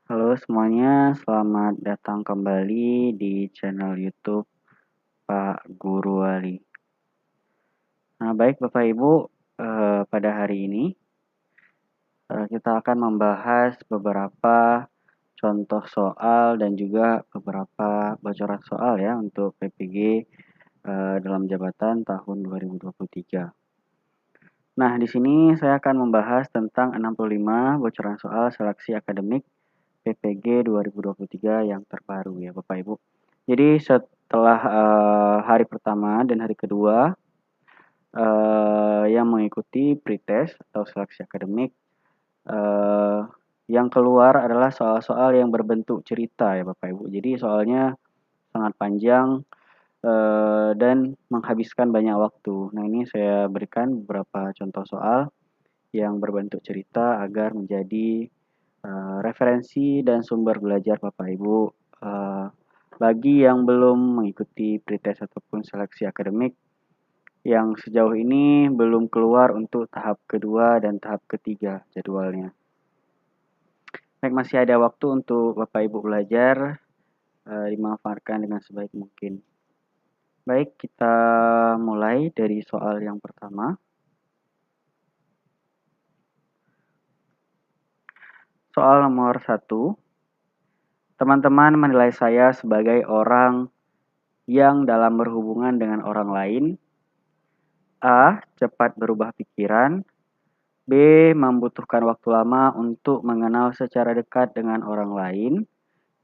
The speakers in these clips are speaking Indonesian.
Halo semuanya, selamat datang kembali di channel YouTube Pak Guru Wali. Nah, baik Bapak Ibu, pada hari ini kita akan membahas beberapa contoh soal dan juga beberapa bocoran soal ya untuk PPG dalam jabatan tahun 2023. Nah, di sini saya akan membahas tentang 65 bocoran soal seleksi akademik PPG 2023 yang terbaru ya Bapak Ibu. Jadi setelah hari pertama dan hari kedua yang mengikuti pretest atau seleksi akademik, yang keluar adalah soal-soal yang berbentuk cerita ya Bapak Ibu. Jadi soalnya sangat panjang dan menghabiskan banyak waktu. Nah, ini saya berikan beberapa contoh soal yang berbentuk cerita agar menjadi referensi dan sumber belajar Bapak Ibu bagi yang belum mengikuti pretest ataupun seleksi akademik yang sejauh ini belum keluar untuk tahap kedua dan tahap ketiga jadwalnya. Baik, masih ada waktu untuk Bapak Ibu belajar, dimanfaatkan dengan sebaik mungkin. Baik, kita mulai dari soal yang pertama. Soal nomor 1. Teman-teman menilai saya sebagai orang yang dalam berhubungan dengan orang lain. A. Cepat berubah pikiran. B. Membutuhkan waktu lama untuk mengenal secara dekat dengan orang lain.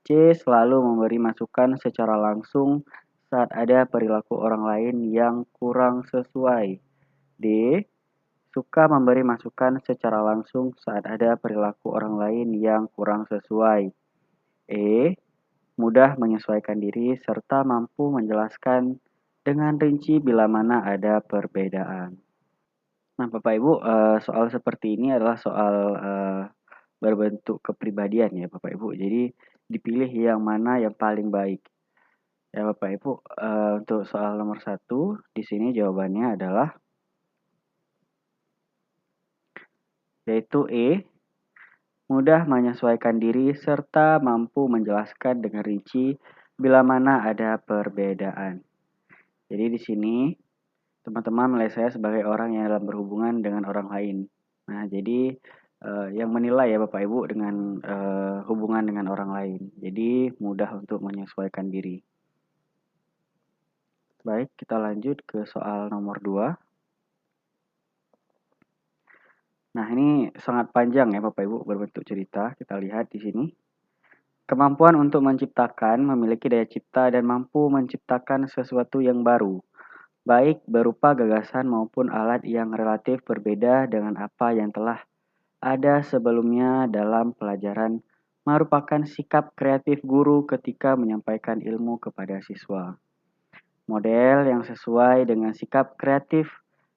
C. Selalu memberi masukan secara langsung saat ada perilaku orang lain yang kurang sesuai. D. Suka memberi masukan secara langsung saat ada perilaku orang lain yang kurang sesuai. E. Mudah menyesuaikan diri serta mampu menjelaskan dengan rinci bila mana ada perbedaan. Nah, Bapak Ibu, soal seperti ini adalah soal berbentuk kepribadian ya Bapak Ibu. Jadi dipilih yang mana yang paling baik. Ya Bapak Ibu, untuk soal nomor 1 di sini jawabannya adalah yaitu E. Mudah menyesuaikan diri serta mampu menjelaskan dengan rinci bila mana ada perbedaan. Jadi di sini teman-teman menilai saya sebagai orang yang dalam berhubungan dengan orang lain. Nah, jadi yang menilai ya Bapak Ibu dengan hubungan dengan orang lain. Jadi mudah untuk menyesuaikan diri. Baik, kita lanjut ke soal nomor 2. Nah, ini sangat panjang ya Bapak Ibu berbentuk cerita. Kita lihat di sini. Kemampuan untuk menciptakan memiliki daya cipta dan mampu menciptakan sesuatu yang baru, baik berupa gagasan maupun alat yang relatif berbeda dengan apa yang telah ada sebelumnya dalam pelajaran, merupakan sikap kreatif guru ketika menyampaikan ilmu kepada siswa. Model yang sesuai dengan sikap kreatif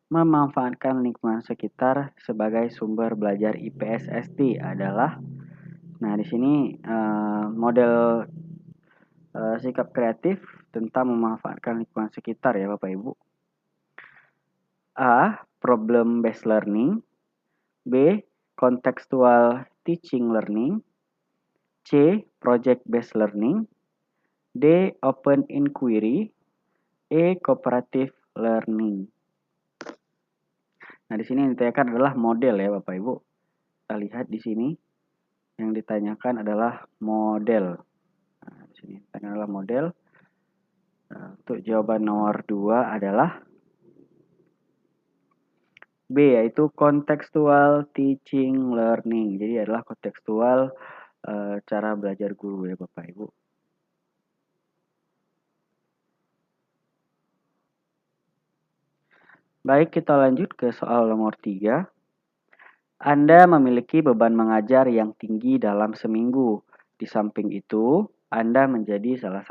memanfaatkan lingkungan sekitar sebagai sumber belajar IPS-ST adalah, nah di sini model sikap kreatif tentang memanfaatkan lingkungan sekitar ya Bapak Ibu. A. Problem based learning. B. Contextual teaching learning. C. Project based learning. D. Open inquiry. E. Cooperative learning. Nah, di sini yang ditanyakan adalah model ya Bapak Ibu. Kita lihat di sini yang ditanyakan adalah model. Nah, di sini ditanyakan adalah model. Nah, untuk jawaban nomor 2 adalah B, yaitu contextual teaching learning. Jadi adalah kontekstual cara belajar guru ya Bapak Ibu. Baik, kita lanjut ke soal nomor 3. Anda memiliki beban mengajar yang tinggi dalam seminggu. Di samping itu, Anda menjadi salah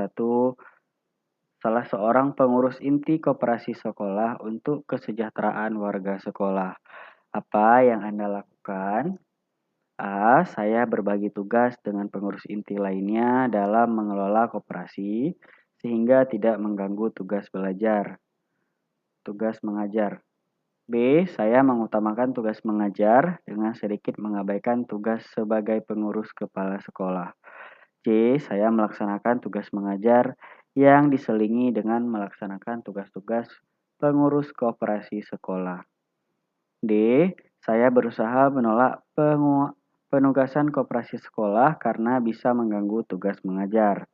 seorang pengurus inti koperasi sekolah untuk kesejahteraan warga sekolah. Apa yang Anda lakukan? A. Saya berbagi tugas dengan pengurus inti lainnya dalam mengelola koperasi sehingga tidak mengganggu tugas mengajar. B. Saya mengutamakan tugas mengajar dengan sedikit mengabaikan tugas sebagai pengurus kepala sekolah. C. Saya melaksanakan tugas mengajar yang diselingi dengan melaksanakan tugas-tugas pengurus koperasi sekolah. D. Saya berusaha menolak penugasan koperasi sekolah karena bisa mengganggu tugas mengajar.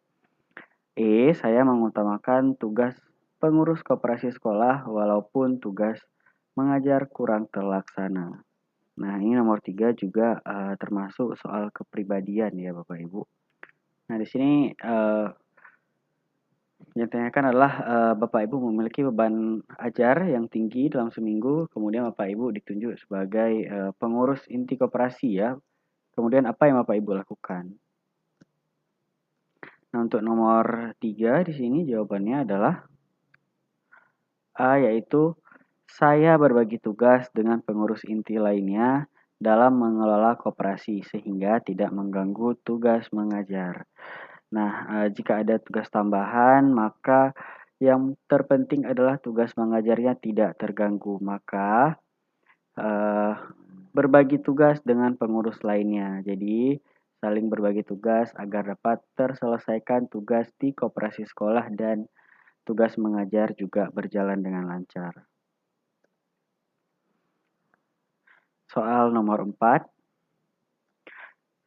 E. Saya mengutamakan tugas pengurus koperasi sekolah walaupun tugas mengajar kurang terlaksana. Nah, ini nomor 3 juga termasuk soal kepribadian ya Bapak Ibu. Nah, di sini yang ditanyakan adalah Bapak Ibu memiliki beban ajar yang tinggi dalam seminggu, kemudian Bapak Ibu ditunjuk sebagai pengurus inti koperasi ya. Kemudian apa yang Bapak Ibu lakukan? Nah, untuk nomor 3 di sini jawabannya adalah A, yaitu saya berbagi tugas dengan pengurus inti lainnya dalam mengelola koperasi sehingga tidak mengganggu tugas mengajar. Nah, jika ada tugas tambahan, maka yang terpenting adalah tugas mengajarnya tidak terganggu. Maka berbagi tugas dengan pengurus lainnya. Jadi, saling berbagi tugas agar dapat terselesaikan tugas di koperasi sekolah dan tugas mengajar juga berjalan dengan lancar. Soal nomor 4.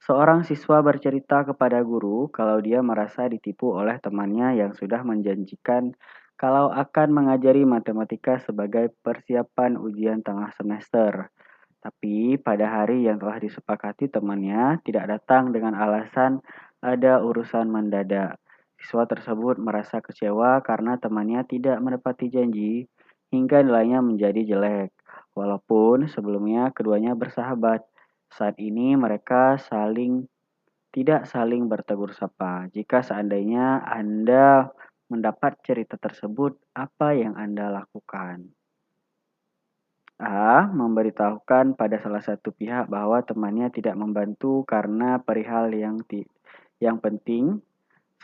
Seorang siswa bercerita kepada guru kalau dia merasa ditipu oleh temannya yang sudah menjanjikan kalau akan mengajari matematika sebagai persiapan ujian tengah semester. Tapi pada hari yang telah disepakati temannya tidak datang dengan alasan ada urusan mendadak. Siswa tersebut merasa kecewa karena temannya tidak menepati janji hingga nilainya menjadi jelek. Walaupun sebelumnya keduanya bersahabat. Saat ini mereka tidak saling bertegur sapa. Jika seandainya Anda mendapat cerita tersebut, apa yang Anda lakukan? A. Memberitahukan pada salah satu pihak bahwa temannya tidak membantu karena perihal yang penting.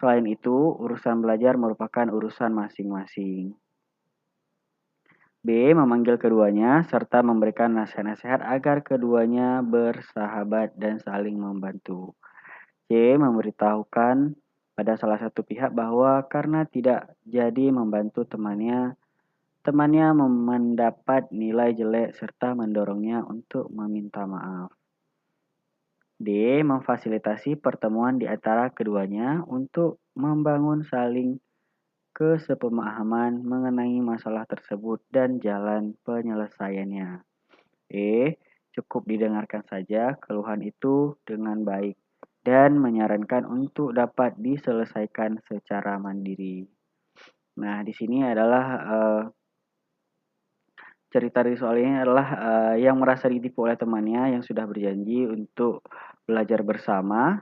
Selain itu, urusan belajar merupakan urusan masing-masing. B. Memanggil keduanya serta memberikan nasihat-nasihat agar keduanya bersahabat dan saling membantu. C. Memberitahukan pada salah satu pihak bahwa karena tidak jadi membantu temannya mendapat nilai jelek serta mendorongnya untuk meminta maaf. D. Memfasilitasi pertemuan di antara keduanya untuk membangun saling kesepemahaman mengenai masalah tersebut dan jalan penyelesaiannya. E. Cukup didengarkan saja keluhan itu dengan baik dan menyarankan untuk dapat diselesaikan secara mandiri. Nah, di sini adalah cerita di soal ini adalah yang merasa ditipu oleh temannya yang sudah berjanji untuk belajar bersama.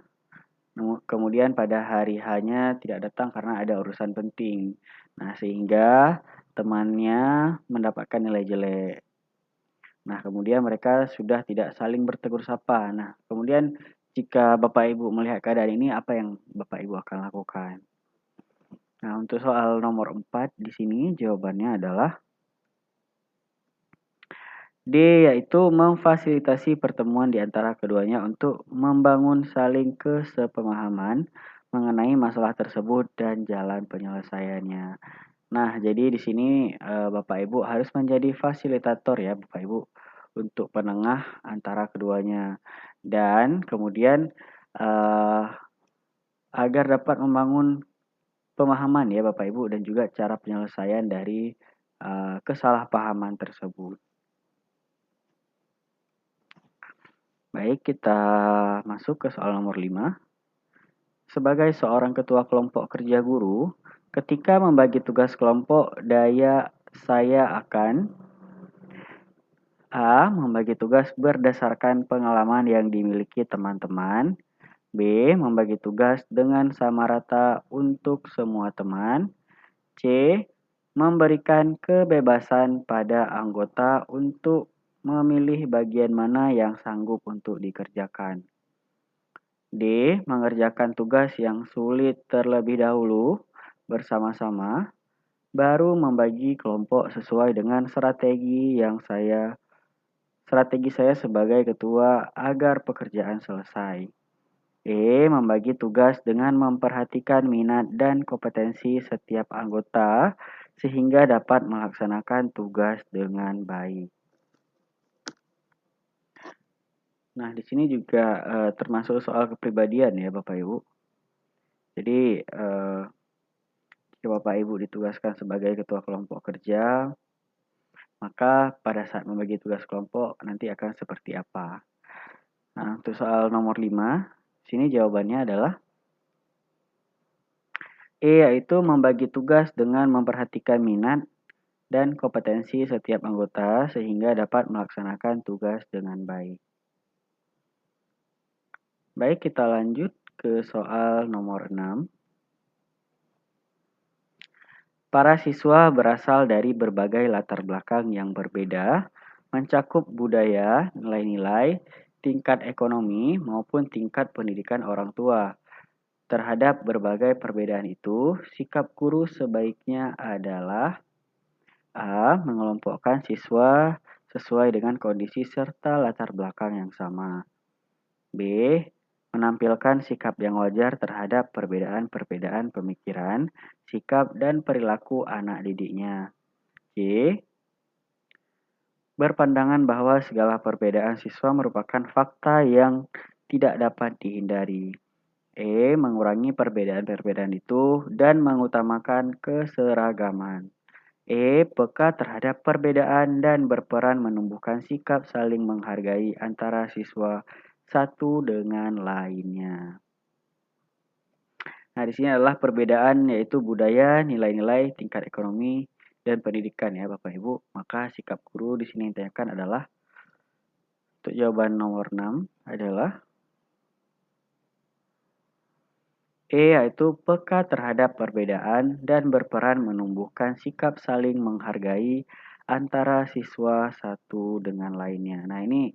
Kemudian pada hari hanya tidak datang karena ada urusan penting. Nah, sehingga temannya mendapatkan nilai jelek. Nah, kemudian mereka sudah tidak saling bertegur sapa. Nah, kemudian jika Bapak Ibu melihat keadaan ini, apa yang Bapak Ibu akan lakukan? Nah, untuk soal nomor 4 di sini jawabannya adalah D, yaitu memfasilitasi pertemuan di antara keduanya untuk membangun saling kesepemahaman mengenai masalah tersebut dan jalan penyelesaiannya. Nah, jadi di sini Bapak Ibu harus menjadi fasilitator ya Bapak Ibu untuk penengah antara keduanya dan kemudian eh, agar dapat membangun pemahaman ya Bapak Ibu dan juga cara penyelesaian dari kesalahpahaman tersebut. Baik, kita masuk ke soal nomor 5. Sebagai seorang ketua kelompok kerja guru, ketika membagi tugas kelompok, saya akan A. Membagi tugas berdasarkan pengalaman yang dimiliki teman-teman. B. Membagi tugas dengan sama rata untuk semua teman. C. Memberikan kebebasan pada anggota untuk memilih bagian mana yang sanggup untuk dikerjakan. D. Mengerjakan tugas yang sulit terlebih dahulu bersama-sama. baru membagi kelompok sesuai dengan strategi saya sebagai ketua agar pekerjaan selesai. Membagi tugas dengan memperhatikan minat dan kompetensi setiap anggota sehingga dapat melaksanakan tugas dengan baik. Nah, di sini juga termasuk soal kepribadian ya Bapak Ibu. Jadi, jika Bapak Ibu ditugaskan sebagai ketua kelompok kerja, maka pada saat membagi tugas kelompok nanti akan seperti apa. Nah, untuk soal nomor 5, sini jawabannya adalah yaitu membagi tugas dengan memperhatikan minat dan kompetensi setiap anggota sehingga dapat melaksanakan tugas dengan baik. Baik, kita lanjut ke soal nomor 6. Para siswa berasal dari berbagai latar belakang yang berbeda, mencakup budaya, nilai-nilai, tingkat ekonomi, maupun tingkat pendidikan orang tua. Terhadap berbagai perbedaan itu, sikap guru sebaiknya adalah A. Mengelompokkan siswa sesuai dengan kondisi serta latar belakang yang sama. B. Menampilkan sikap yang wajar terhadap perbedaan-perbedaan pemikiran, sikap, dan perilaku anak didiknya. C. Berpandangan bahwa segala perbedaan siswa merupakan fakta yang tidak dapat dihindari. Mengurangi perbedaan-perbedaan itu dan mengutamakan keseragaman. Peka terhadap perbedaan dan berperan menumbuhkan sikap saling menghargai antara siswa satu dengan lainnya. Nah, di sini adalah perbedaan yaitu budaya, nilai-nilai, tingkat ekonomi, dan pendidikan ya Bapak Ibu. Maka sikap guru di sini yang ditanyakan adalah untuk jawaban nomor 6 adalah yaitu peka terhadap perbedaan dan berperan menumbuhkan sikap saling menghargai antara siswa satu dengan lainnya. Nah, ini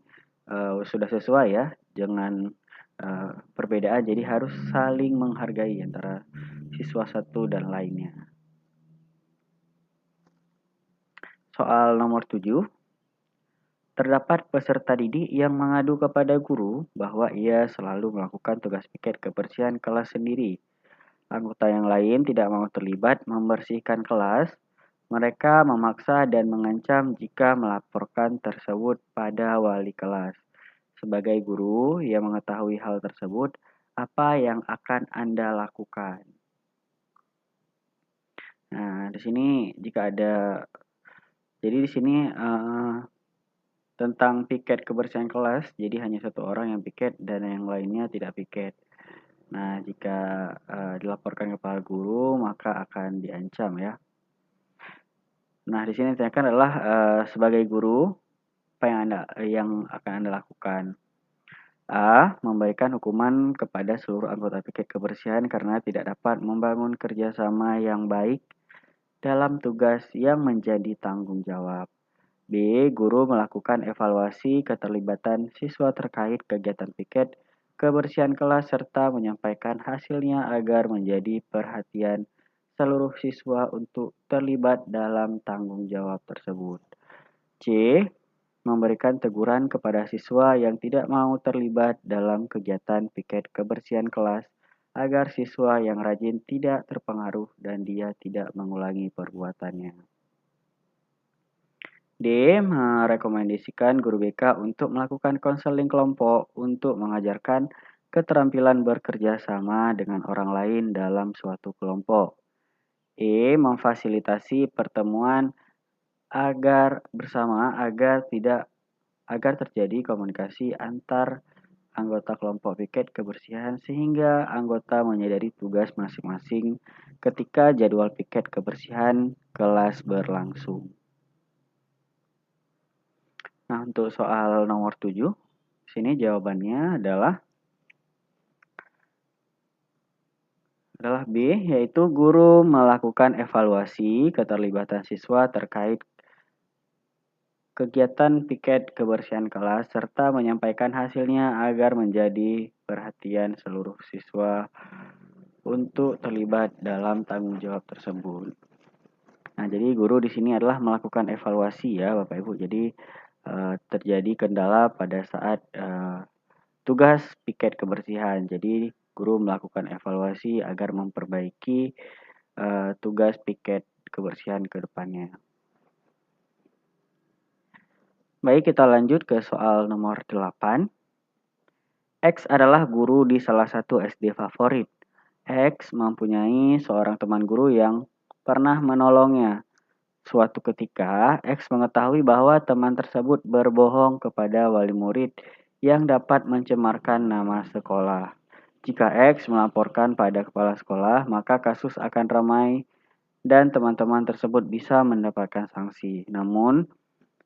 sudah sesuai ya, jangan perbedaan, jadi harus saling menghargai antara siswa satu dan lainnya. Soal nomor 7. Terdapat peserta didik yang mengadu kepada guru bahwa ia selalu melakukan tugas piket kebersihan kelas sendiri. Anggota yang lain tidak mau terlibat membersihkan kelas. Mereka memaksa dan mengancam jika melaporkan tersebut pada wali kelas. Sebagai guru yang mengetahui hal tersebut, apa yang akan Anda lakukan? Nah, di sini jika ada, jadi di sini tentang piket kebersihan kelas, jadi hanya satu orang yang piket dan yang lainnya tidak piket. Nah, jika dilaporkan kepada guru, maka akan diancam ya. Nah, di sini ditanyakan adalah sebagai guru, apa yang akan Anda lakukan? A. Memberikan hukuman kepada seluruh anggota piket kebersihan karena tidak dapat membangun kerjasama yang baik dalam tugas yang menjadi tanggung jawab. B. Guru melakukan evaluasi keterlibatan siswa terkait kegiatan piket kebersihan kelas serta menyampaikan hasilnya agar menjadi perhatian seluruh siswa untuk terlibat dalam tanggung jawab tersebut. C. Memberikan teguran kepada siswa yang tidak mau terlibat dalam kegiatan piket kebersihan kelas agar siswa yang rajin tidak terpengaruh dan dia tidak mengulangi perbuatannya. D. Merekomendasikan guru BK untuk melakukan konseling kelompok untuk mengajarkan keterampilan bekerja sama dengan orang lain dalam suatu kelompok. Memfasilitasi pertemuan agar terjadi komunikasi antar anggota kelompok piket kebersihan sehingga anggota menyadari tugas masing-masing ketika jadwal piket kebersihan kelas berlangsung. Nah, untuk soal nomor 7, sini jawabannya adalah B, yaitu guru melakukan evaluasi keterlibatan siswa terkait kegiatan piket kebersihan kelas serta menyampaikan hasilnya agar menjadi perhatian seluruh siswa untuk terlibat dalam tanggung jawab tersebut. Nah, jadi guru di sini adalah melakukan evaluasi ya Bapak Ibu. Jadi terjadi kendala pada saat tugas piket kebersihan. Jadi guru melakukan evaluasi agar memperbaiki tugas piket kebersihan ke depannya. Baik, kita lanjut ke soal nomor 8. X adalah guru di salah satu SD favorit. X mempunyai seorang teman guru yang pernah menolongnya. Suatu ketika, X mengetahui bahwa teman tersebut berbohong kepada wali murid yang dapat mencemarkan nama sekolah. Jika X melaporkan pada kepala sekolah, maka kasus akan ramai dan teman-teman tersebut bisa mendapatkan sanksi. Namun,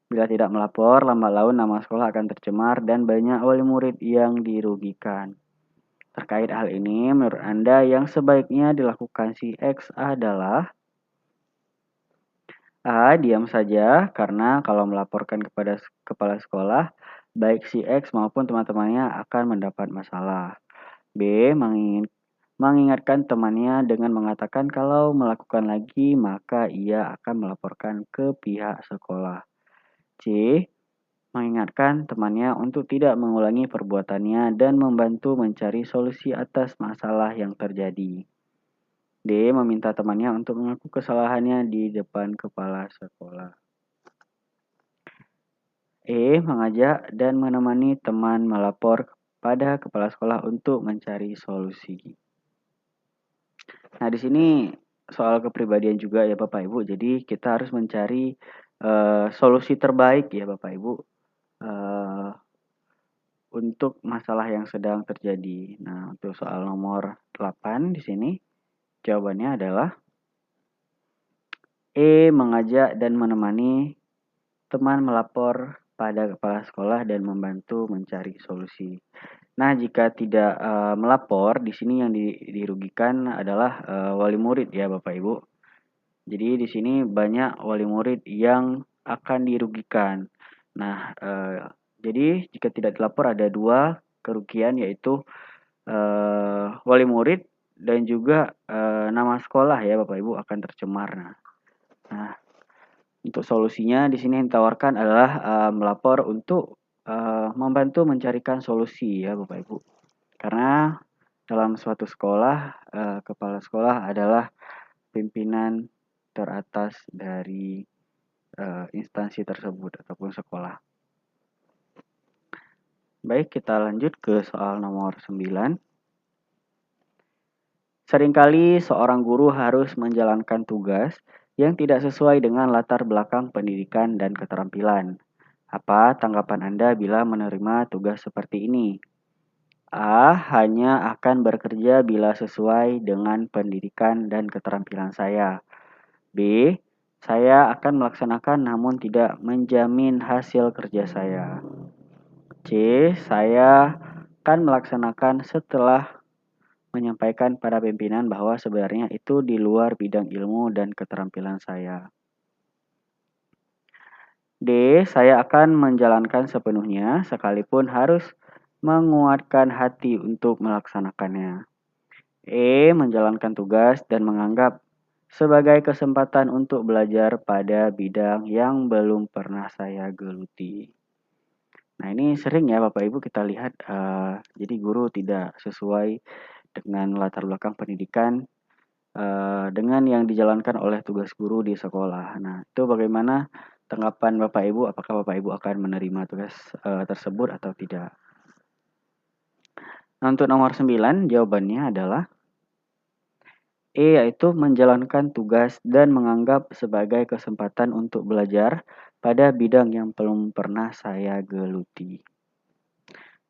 bila tidak melapor, lambat laun nama sekolah akan tercemar dan banyak wali murid yang dirugikan. Terkait hal ini, menurut Anda yang sebaiknya dilakukan si X adalah A. Diam saja, karena kalau melaporkan kepada kepala sekolah, baik si X maupun teman-temannya akan mendapat masalah. B. Mengingatkan temannya dengan mengatakan kalau melakukan lagi, maka ia akan melaporkan ke pihak sekolah. C. Mengingatkan temannya untuk tidak mengulangi perbuatannya dan membantu mencari solusi atas masalah yang terjadi. D. Meminta temannya untuk mengaku kesalahannya di depan kepala sekolah. E. Mengajak dan menemani teman melapor pada kepala sekolah untuk mencari solusi. Nah, di sini soal kepribadian juga ya Bapak Ibu. Jadi kita harus mencari solusi terbaik ya Bapak Ibu untuk masalah yang sedang terjadi. Nah, untuk soal nomor 8 di sini jawabannya adalah E. Mengajak dan menemani teman melapor pada kepala sekolah dan membantu mencari solusi. Nah, jika tidak melapor, di sini yang dirugikan adalah wali murid ya Bapak Ibu. Jadi di sini banyak wali murid yang akan dirugikan. Nah, jadi jika tidak dilapor ada dua kerugian, yaitu wali murid dan juga nama sekolah ya Bapak Ibu akan tercemar. Nah, untuk solusinya di sini yang ditawarkan adalah melapor untuk membantu mencarikan solusi ya Bapak Ibu. Karena dalam suatu sekolah, kepala sekolah adalah pimpinan teratas dari instansi tersebut ataupun sekolah. Baik, kita lanjut ke soal nomor 9. Seringkali seorang guru harus menjalankan tugas yang tidak sesuai dengan latar belakang pendidikan dan keterampilan. Apa tanggapan Anda bila menerima tugas seperti ini? A. Hanya akan bekerja bila sesuai dengan pendidikan dan keterampilan saya. B. Saya akan melaksanakan namun tidak menjamin hasil kerja saya. C. Saya akan melaksanakan setelah menyampaikan pada pimpinan bahwa sebenarnya itu di luar bidang ilmu dan keterampilan saya. D. Saya akan menjalankan sepenuhnya sekalipun harus menguatkan hati untuk melaksanakannya. E. Menjalankan tugas dan menganggap sebagai kesempatan untuk belajar pada bidang yang belum pernah saya geluti. Nah, ini sering ya Bapak Ibu kita lihat jadi guru tidak sesuai dengan latar belakang pendidikan dengan yang dijalankan oleh tugas guru di sekolah. Nah, itu bagaimana tanggapan Bapak Ibu? Apakah Bapak Ibu akan menerima tugas tersebut atau tidak? Nah, untuk nomor 9 jawabannya adalah E, yaitu menjalankan tugas dan menganggap sebagai kesempatan untuk belajar pada bidang yang belum pernah saya geluti.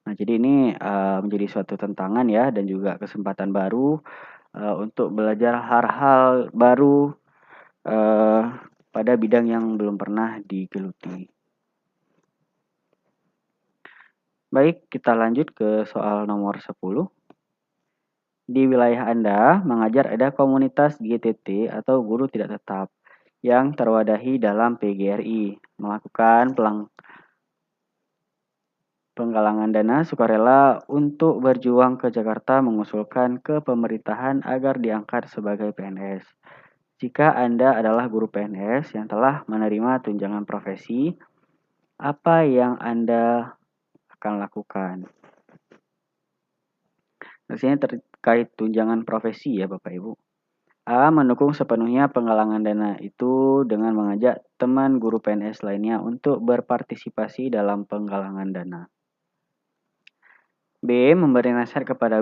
Nah, jadi ini menjadi suatu tantangan ya dan juga kesempatan baru untuk belajar hal-hal baru pada bidang yang belum pernah digeluti. Baik, kita lanjut ke soal nomor 10. Di wilayah Anda, mengajar ada komunitas GTT atau guru tidak tetap yang terwadahi dalam PGRI, melakukan penggalangan dana sukarela untuk berjuang ke Jakarta mengusulkan ke pemerintahan agar diangkat sebagai PNS. Jika Anda adalah guru PNS yang telah menerima tunjangan profesi, apa yang Anda akan lakukan? Di sini terkait tunjangan profesi ya Bapak Ibu. A. Mendukung sepenuhnya penggalangan dana itu dengan mengajak teman guru PNS lainnya untuk berpartisipasi dalam penggalangan dana. B. Memberi nasihat kepada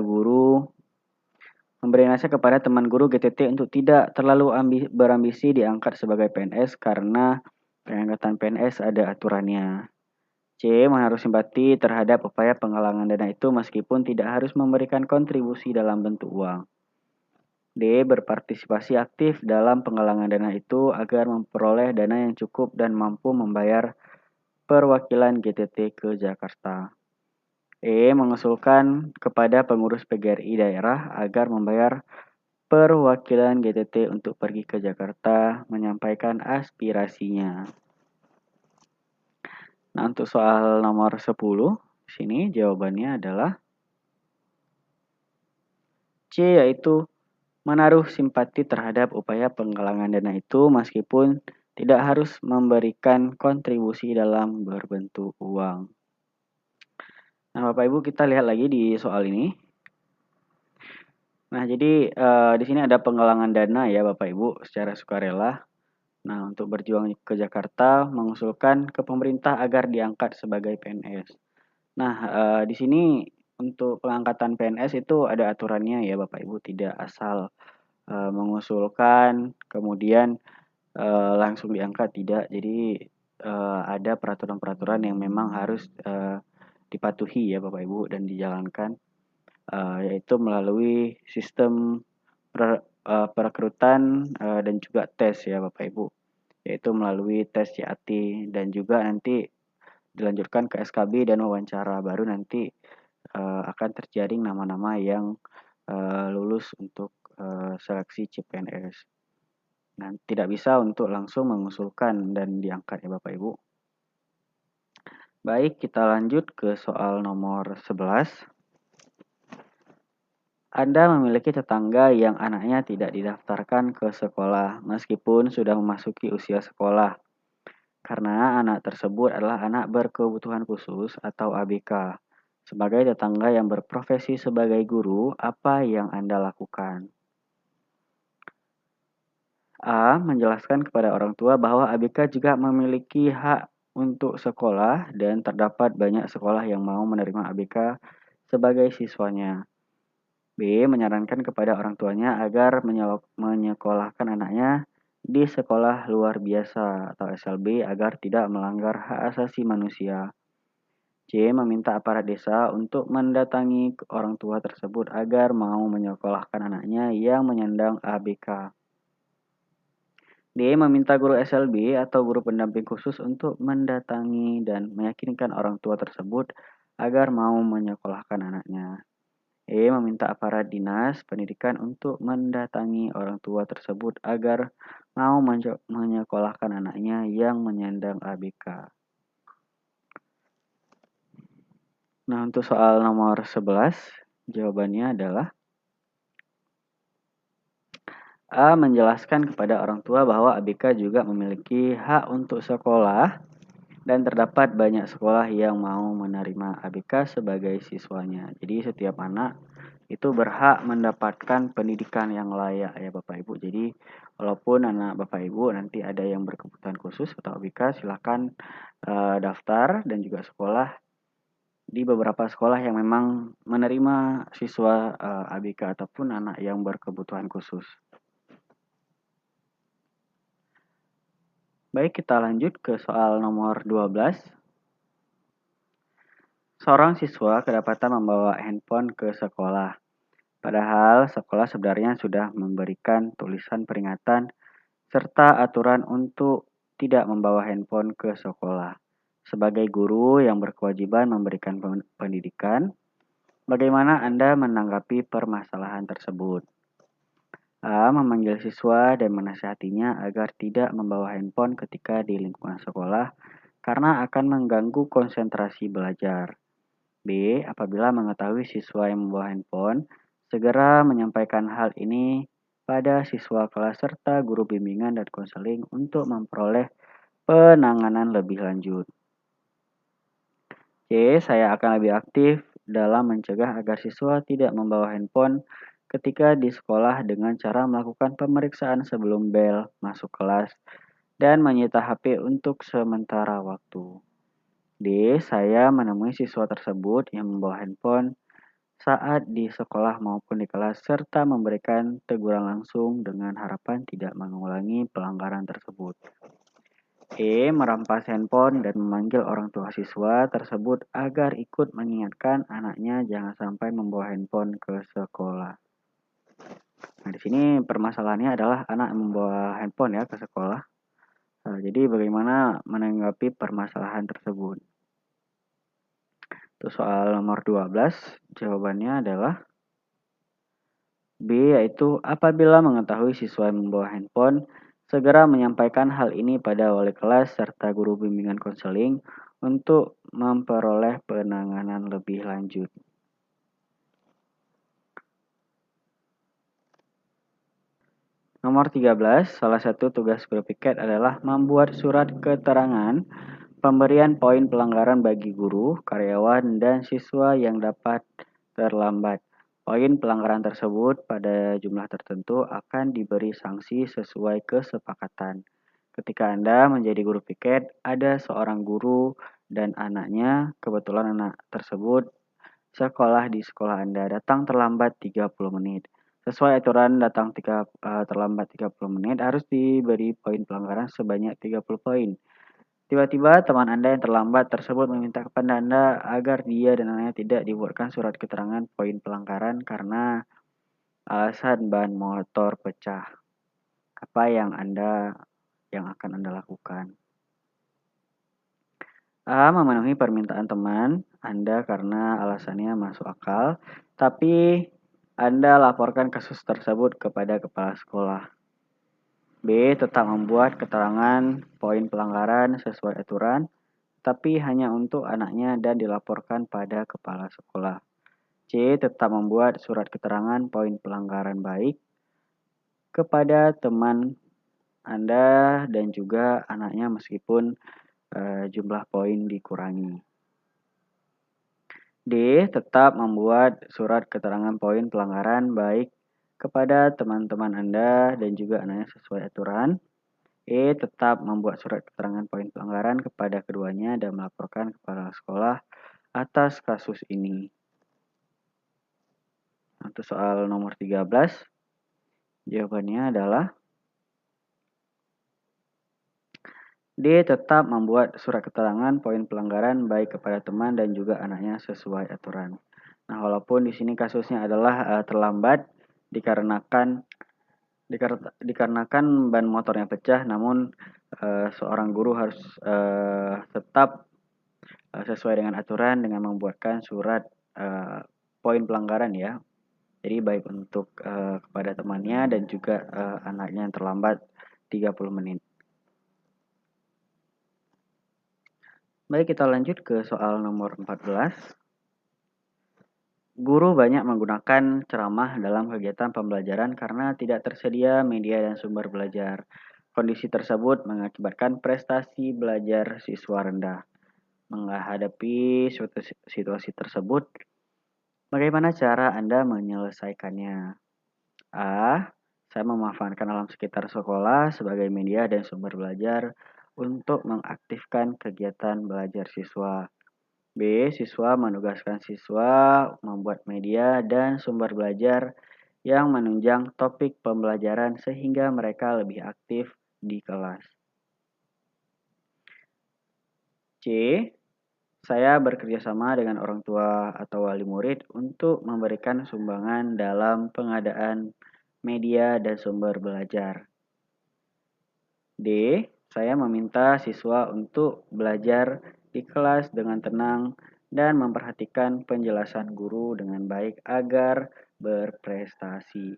teman guru GTT untuk tidak terlalu berambisi diangkat sebagai PNS karena pengangkatan PNS ada aturannya. C. Menaruh simpati terhadap upaya penggalangan dana itu meskipun tidak harus memberikan kontribusi dalam bentuk uang. D. Berpartisipasi aktif dalam penggalangan dana itu agar memperoleh dana yang cukup dan mampu membayar perwakilan GTT ke Jakarta. E. Mengusulkan kepada pengurus PGRI daerah agar membayar perwakilan GTT untuk pergi ke Jakarta menyampaikan aspirasinya. Nah, untuk soal nomor 10, di sini jawabannya adalah C, yaitu menaruh simpati terhadap upaya penggalangan dana itu meskipun tidak harus memberikan kontribusi dalam berbentuk uang. Nah, Bapak Ibu, kita lihat lagi di soal ini. Nah, jadi di sini ada penggalangan dana ya Bapak Ibu secara sukarela. Nah, untuk berjuang ke Jakarta mengusulkan ke pemerintah agar diangkat sebagai PNS. Nah, di sini untuk pengangkatan PNS itu ada aturannya ya Bapak Ibu, tidak asal mengusulkan kemudian langsung diangkat, tidak. Jadi ada peraturan-peraturan yang memang harus dipatuhi ya Bapak Ibu dan dijalankan, yaitu melalui sistem perekrutan dan juga tes ya Bapak Ibu, yaitu melalui tes CAT dan juga nanti dilanjutkan ke SKB dan wawancara, baru nanti akan terjaring nama-nama yang lulus untuk seleksi CPNS. Nah, tidak bisa untuk langsung mengusulkan dan diangkat ya Bapak Ibu. Baik, kita lanjut ke soal nomor 11. Anda memiliki tetangga yang anaknya tidak didaftarkan ke sekolah meskipun sudah memasuki usia sekolah. Karena anak tersebut adalah anak berkebutuhan khusus atau ABK. Sebagai tetangga yang berprofesi sebagai guru, apa yang Anda lakukan? A. Menjelaskan kepada orang tua bahwa ABK juga memiliki hak untuk sekolah dan terdapat banyak sekolah yang mau menerima ABK sebagai siswanya. B. Menyarankan kepada orang tuanya agar menyekolahkan anaknya di sekolah luar biasa atau SLB agar tidak melanggar hak asasi manusia. C. Meminta aparat desa untuk mendatangi orang tua tersebut agar mau menyekolahkan anaknya yang menyandang ABK. D. Meminta guru SLB atau guru pendamping khusus untuk mendatangi dan meyakinkan orang tua tersebut agar mau menyekolahkan anaknya. E. Meminta aparat dinas pendidikan untuk mendatangi orang tua tersebut agar mau menyekolahkan anaknya yang menyandang ABK. Nah, untuk soal nomor 11, jawabannya adalah A. Menjelaskan kepada orang tua bahwa ABK juga memiliki hak untuk sekolah dan terdapat banyak sekolah yang mau menerima ABK sebagai siswanya. Jadi setiap anak itu berhak mendapatkan pendidikan yang layak ya Bapak Ibu. Jadi walaupun anak Bapak Ibu nanti ada yang berkebutuhan khusus atau ABK, silakan daftar dan juga sekolah di beberapa sekolah yang memang menerima siswa ABK ataupun anak yang berkebutuhan khusus. Baik, kita lanjut ke soal nomor 12. Seorang siswa kedapatan membawa handphone ke sekolah. Padahal sekolah sebenarnya sudah memberikan tulisan peringatan serta aturan untuk tidak membawa handphone ke sekolah. Sebagai guru yang berkewajiban memberikan pendidikan, bagaimana Anda menanggapi permasalahan tersebut? A. Memanggil siswa dan menasihatinya agar tidak membawa handphone ketika di lingkungan sekolah karena akan mengganggu konsentrasi belajar. B. Apabila mengetahui siswa yang membawa handphone, segera menyampaikan hal ini pada siswa kelas serta guru bimbingan dan konseling untuk memperoleh penanganan lebih lanjut. C. Saya akan lebih aktif dalam mencegah agar siswa tidak membawa handphone ketika di sekolah dengan cara melakukan pemeriksaan sebelum bel masuk kelas dan menyita HP untuk sementara waktu. D. Saya menemui siswa tersebut yang membawa handphone saat di sekolah maupun di kelas serta memberikan teguran langsung dengan harapan tidak mengulangi pelanggaran tersebut. E. Merampas handphone dan memanggil orang tua siswa tersebut agar ikut mengingatkan anaknya jangan sampai membawa handphone ke sekolah. Nah, di sini permasalahannya adalah anak membawa handphone ya ke sekolah. Nah, jadi bagaimana menanggapi permasalahan tersebut? Itu soal nomor 12, jawabannya adalah B, yaitu apabila mengetahui siswa yang membawa handphone, segera menyampaikan hal ini pada wali kelas serta guru bimbingan konseling untuk memperoleh penanganan lebih lanjut. Nomor 13, salah satu tugas guru piket adalah membuat surat keterangan pemberian poin pelanggaran bagi guru, karyawan, dan siswa yang dapat terlambat. Poin pelanggaran tersebut pada jumlah tertentu akan diberi sanksi sesuai kesepakatan. Ketika Anda menjadi guru piket, ada seorang guru dan anaknya, kebetulan anak tersebut sekolah di sekolah Anda datang terlambat 30 menit. Sesuai aturan terlambat 30 menit harus diberi poin pelanggaran sebanyak 30 poin. Tiba-tiba teman Anda yang terlambat tersebut meminta kepada Anda agar dia dan anaknya tidak dibuatkan surat keterangan poin pelanggaran karena alasan ban motor pecah. Apa yang akan Anda lakukan? A. Memenuhi permintaan teman Anda karena alasannya masuk akal, tapi Anda laporkan kasus tersebut kepada kepala sekolah. B. Tetap membuat keterangan poin pelanggaran sesuai aturan, tapi hanya untuk anaknya dan dilaporkan pada kepala sekolah. C. Tetap membuat surat keterangan poin pelanggaran baik kepada teman Anda dan juga anaknya meskipun jumlah poin dikurangi. D. Tetap membuat surat keterangan poin pelanggaran baik kepada teman-teman Anda dan juga anaknya sesuai aturan. E. Tetap membuat surat keterangan poin pelanggaran kepada keduanya dan melaporkan kepala sekolah atas kasus ini. Untuk soal nomor 13, jawabannya adalah D. Tetap membuat surat keterangan poin pelanggaran baik kepada teman dan juga anaknya sesuai aturan. Nah, walaupun di sini kasusnya adalah terlambat dikarenakan ban motornya pecah, namun seorang guru harus tetap sesuai dengan aturan dengan membuatkan surat poin pelanggaran ya. Jadi baik untuk kepada temannya dan juga anaknya yang terlambat 30 menit. Baik, kita lanjut ke soal nomor 14. Guru banyak menggunakan ceramah dalam kegiatan pembelajaran karena tidak tersedia media dan sumber belajar. Kondisi tersebut mengakibatkan prestasi belajar siswa rendah. Menghadapi situasi tersebut, bagaimana cara Anda menyelesaikannya? A. Saya memanfaatkan alam sekitar sekolah sebagai media dan sumber belajar untuk mengaktifkan kegiatan belajar siswa. B. Siswa menugaskan siswa membuat media dan sumber belajar yang menunjang topik pembelajaran sehingga mereka lebih aktif di kelas. C. Saya bekerja sama dengan orang tua atau wali murid untuk memberikan sumbangan dalam pengadaan media dan sumber belajar. D. Saya meminta siswa untuk belajar di kelas dengan tenang dan memperhatikan penjelasan guru dengan baik agar berprestasi.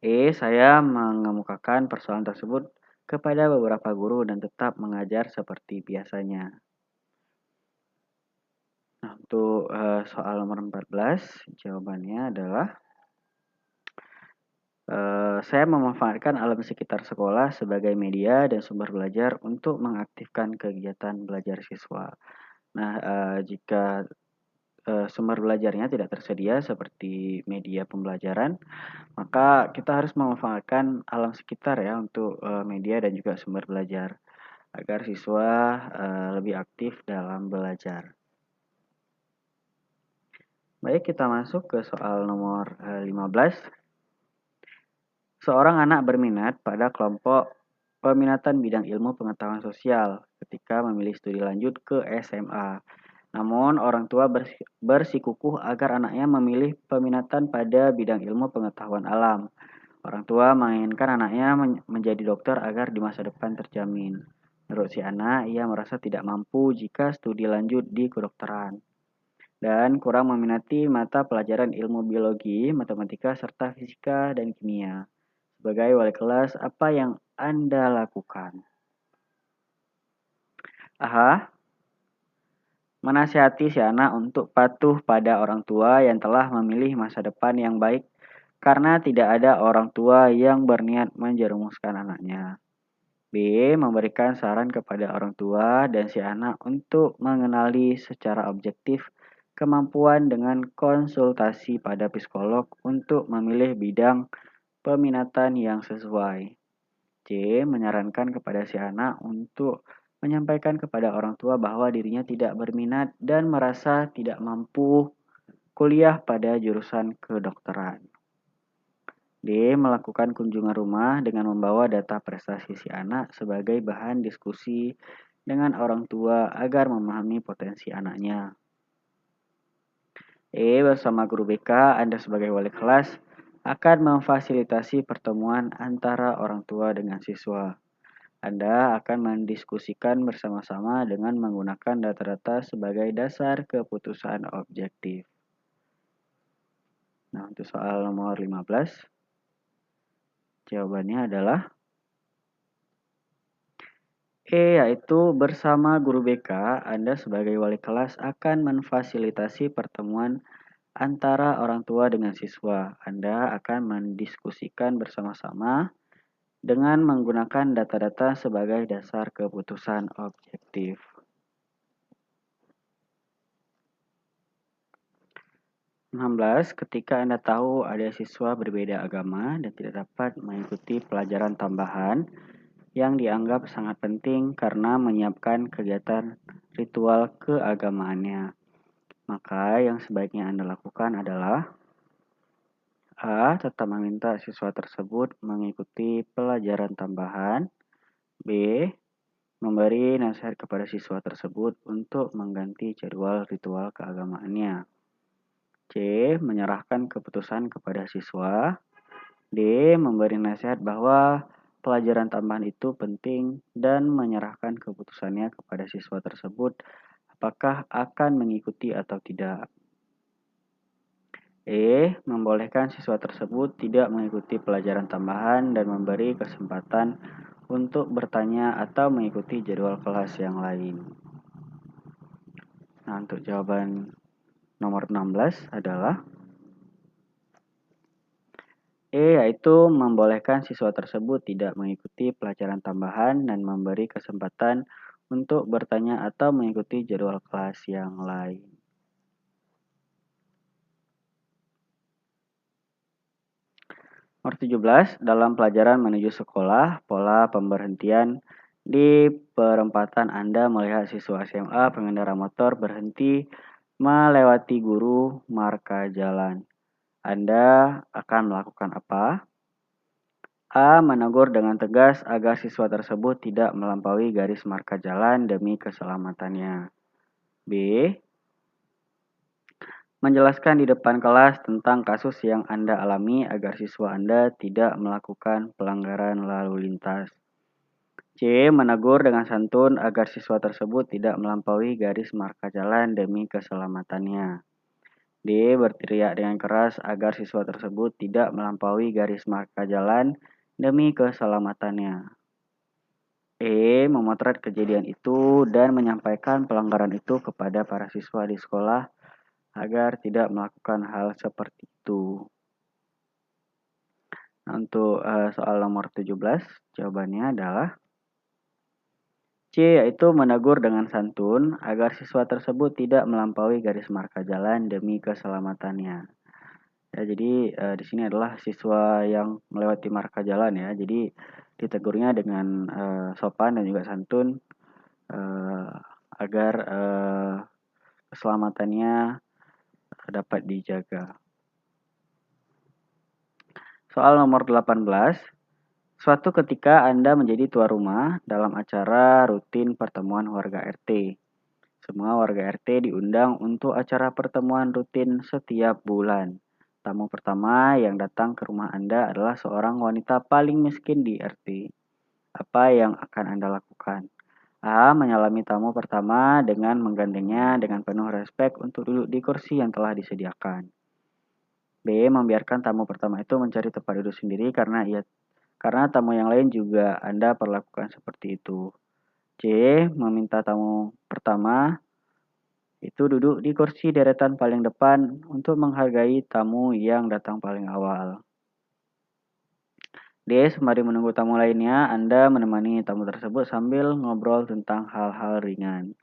E. Saya mengemukakan persoalan tersebut kepada beberapa guru dan tetap mengajar seperti biasanya. Nah, untuk soal nomor 14, jawabannya adalah Saya memanfaatkan alam sekitar sekolah sebagai media dan sumber belajar untuk mengaktifkan kegiatan belajar siswa. Nah, jika sumber belajarnya tidak tersedia seperti media pembelajaran, maka kita harus memanfaatkan alam sekitar ya untuk media dan juga sumber belajar agar siswa lebih aktif dalam belajar. Baik, kita masuk ke soal nomor 15. Seorang anak berminat pada kelompok peminatan bidang ilmu pengetahuan sosial ketika memilih studi lanjut ke SMA. Namun, orang tua bersikukuh agar anaknya memilih peminatan pada bidang ilmu pengetahuan alam. Orang tua menginginkan anaknya menjadi dokter agar di masa depan terjamin. Menurut si anak, ia merasa tidak mampu jika studi lanjut di kedokteran dan kurang meminati mata pelajaran ilmu biologi, matematika, serta fisika dan kimia. Sebagai wali kelas, apa yang Anda lakukan? Aha, menasihati si anak untuk patuh pada orang tua yang telah memilih masa depan yang baik karena tidak ada orang tua yang berniat menjerumuskan anaknya. B. Memberikan saran kepada orang tua dan si anak untuk mengenali secara objektif kemampuan dengan konsultasi pada psikolog untuk memilih bidang peminatan yang sesuai. C. Menyarankan kepada si anak untuk menyampaikan kepada orang tua bahwa dirinya tidak berminat dan merasa tidak mampu kuliah pada jurusan kedokteran. D. Melakukan kunjungan rumah dengan membawa data prestasi si anak sebagai bahan diskusi dengan orang tua agar memahami potensi anaknya. E. Bersama guru BK, Anda sebagai wali kelas akan memfasilitasi pertemuan antara orang tua dengan siswa. Anda akan mendiskusikan bersama-sama dengan menggunakan data-data sebagai dasar keputusan objektif. Nah, untuk soal nomor 15, jawabannya adalah E, yaitu bersama guru BK, Anda sebagai wali kelas akan memfasilitasi pertemuan antara orang tua dengan siswa. Anda akan mendiskusikan bersama-sama dengan menggunakan data-data sebagai dasar keputusan objektif. 16. Ketika Anda tahu ada siswa berbeda agama dan tidak dapat mengikuti pelajaran tambahan yang dianggap sangat penting karena menyiapkan kegiatan ritual keagamaannya, maka yang sebaiknya Anda lakukan adalah A. Tetap meminta siswa tersebut mengikuti pelajaran tambahan. B. Memberi nasihat kepada siswa tersebut untuk mengganti jadwal ritual keagamaannya. C. Menyerahkan keputusan kepada siswa. D. Memberi nasihat bahwa pelajaran tambahan itu penting dan menyerahkan keputusannya kepada siswa tersebut apakah akan mengikuti atau tidak. E. Membolehkan siswa tersebut tidak mengikuti pelajaran tambahan dan memberi kesempatan untuk bertanya atau mengikuti jadwal kelas yang lain. Nah, untuk jawaban nomor 16 adalah E, yaitu membolehkan siswa tersebut tidak mengikuti pelajaran tambahan dan memberi kesempatan untuk bertanya atau mengikuti jadwal kelas yang lain. Nomor 17, dalam pelajaran menuju sekolah, pola pemberhentian di perempatan Anda melihat siswa SMA pengendara motor berhenti melewati guru marka jalan. Anda akan melakukan apa? A. Menegur dengan tegas agar siswa tersebut tidak melampaui garis marka jalan demi keselamatannya. B. Menjelaskan di depan kelas tentang kasus yang Anda alami agar siswa Anda tidak melakukan pelanggaran lalu lintas. C. Menegur dengan santun agar siswa tersebut tidak melampaui garis marka jalan demi keselamatannya. D. Berteriak dengan keras agar siswa tersebut tidak melampaui garis marka jalan demi keselamatannya. E. Memotret kejadian itu dan menyampaikan pelanggaran itu kepada para siswa di sekolah agar tidak melakukan hal seperti itu. Nah, untuk soal nomor 17, jawabannya adalah C, yaitu menegur dengan santun agar siswa tersebut tidak melampaui garis marka jalan demi keselamatannya. Ya, jadi di sini adalah siswa yang melewati marka jalan ya. Jadi ditegurnya dengan sopan dan juga santun eh, agar keselamatannya dapat dijaga. Soal nomor 18. Suatu ketika Anda menjadi tuan rumah dalam acara rutin pertemuan warga RT. Semua warga RT diundang untuk acara pertemuan rutin setiap bulan. Tamu pertama yang datang ke rumah Anda adalah seorang wanita paling miskin di RT. Apa yang akan Anda lakukan? A. Menyalami tamu pertama dengan menggandengnya dengan penuh respek untuk duduk di kursi yang telah disediakan. B. Membiarkan tamu pertama itu mencari tempat duduk sendiri karena tamu yang lain juga Anda perlakukan seperti itu. C. Meminta tamu pertama itu duduk di kursi deretan paling depan untuk menghargai tamu yang datang paling awal. D. Sembari menunggu tamu lainnya, Anda menemani tamu tersebut sambil ngobrol tentang hal-hal ringan.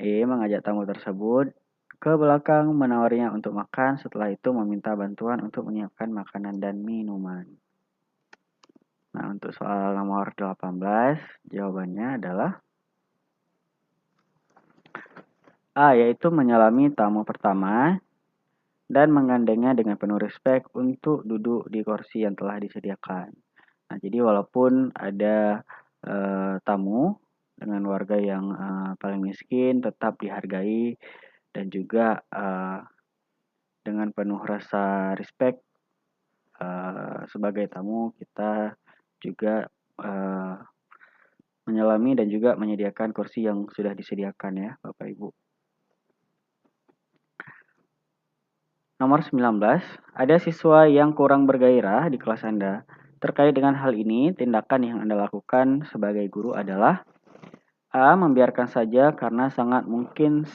E. Mengajak tamu tersebut ke belakang menawarinya untuk makan, setelah itu meminta bantuan untuk menyiapkan makanan dan minuman. Nah, untuk soal nomor 18, jawabannya adalah A, yaitu menyalami tamu pertama dan menggandengnya dengan penuh respek untuk duduk di kursi yang telah disediakan. Nah, jadi walaupun ada tamu dengan warga yang paling miskin tetap dihargai dan juga dengan penuh rasa respect sebagai tamu kita juga menyelami dan juga menyediakan kursi yang sudah disediakan ya Bapak Ibu. Nomor 19, ada siswa yang kurang bergairah di kelas Anda. Terkait dengan hal ini, tindakan yang Anda lakukan sebagai guru adalah A. Membiarkan saja karena sangat mungkin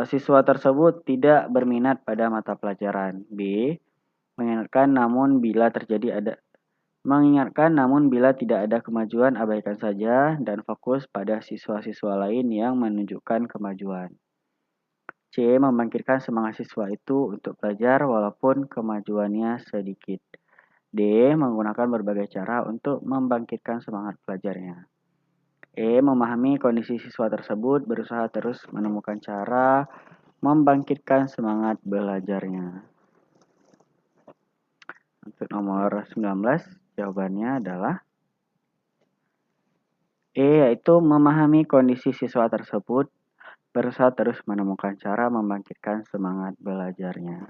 siswa tersebut tidak berminat pada mata pelajaran. B. Mengingatkan namun bila tidak ada kemajuan abaikan saja dan fokus pada siswa-siswa lain yang menunjukkan kemajuan. C. Membangkitkan semangat siswa itu untuk belajar walaupun kemajuannya sedikit. D. Menggunakan berbagai cara untuk membangkitkan semangat belajarnya. E. Memahami kondisi siswa tersebut, berusaha terus menemukan cara membangkitkan semangat belajarnya. Untuk nomor 19, jawabannya adalah E, yaitu memahami kondisi siswa tersebut, berusaha terus menemukan cara membangkitkan semangat belajarnya.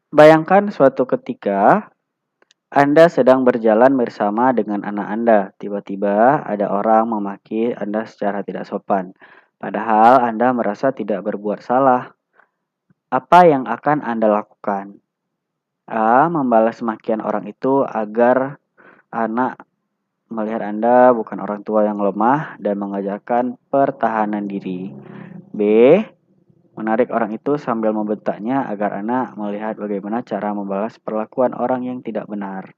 Bayangkan suatu ketika Anda sedang berjalan bersama dengan anak Anda. Tiba-tiba ada orang memaki Anda secara tidak sopan. Padahal Anda merasa tidak berbuat salah. Apa yang akan Anda lakukan? A. Membalas makian orang itu agar anak melihat Anda bukan orang tua yang lemah dan mengajarkan pertahanan diri. B. Menarik orang itu sambil membentaknya agar anak melihat bagaimana cara membalas perlakuan orang yang tidak benar.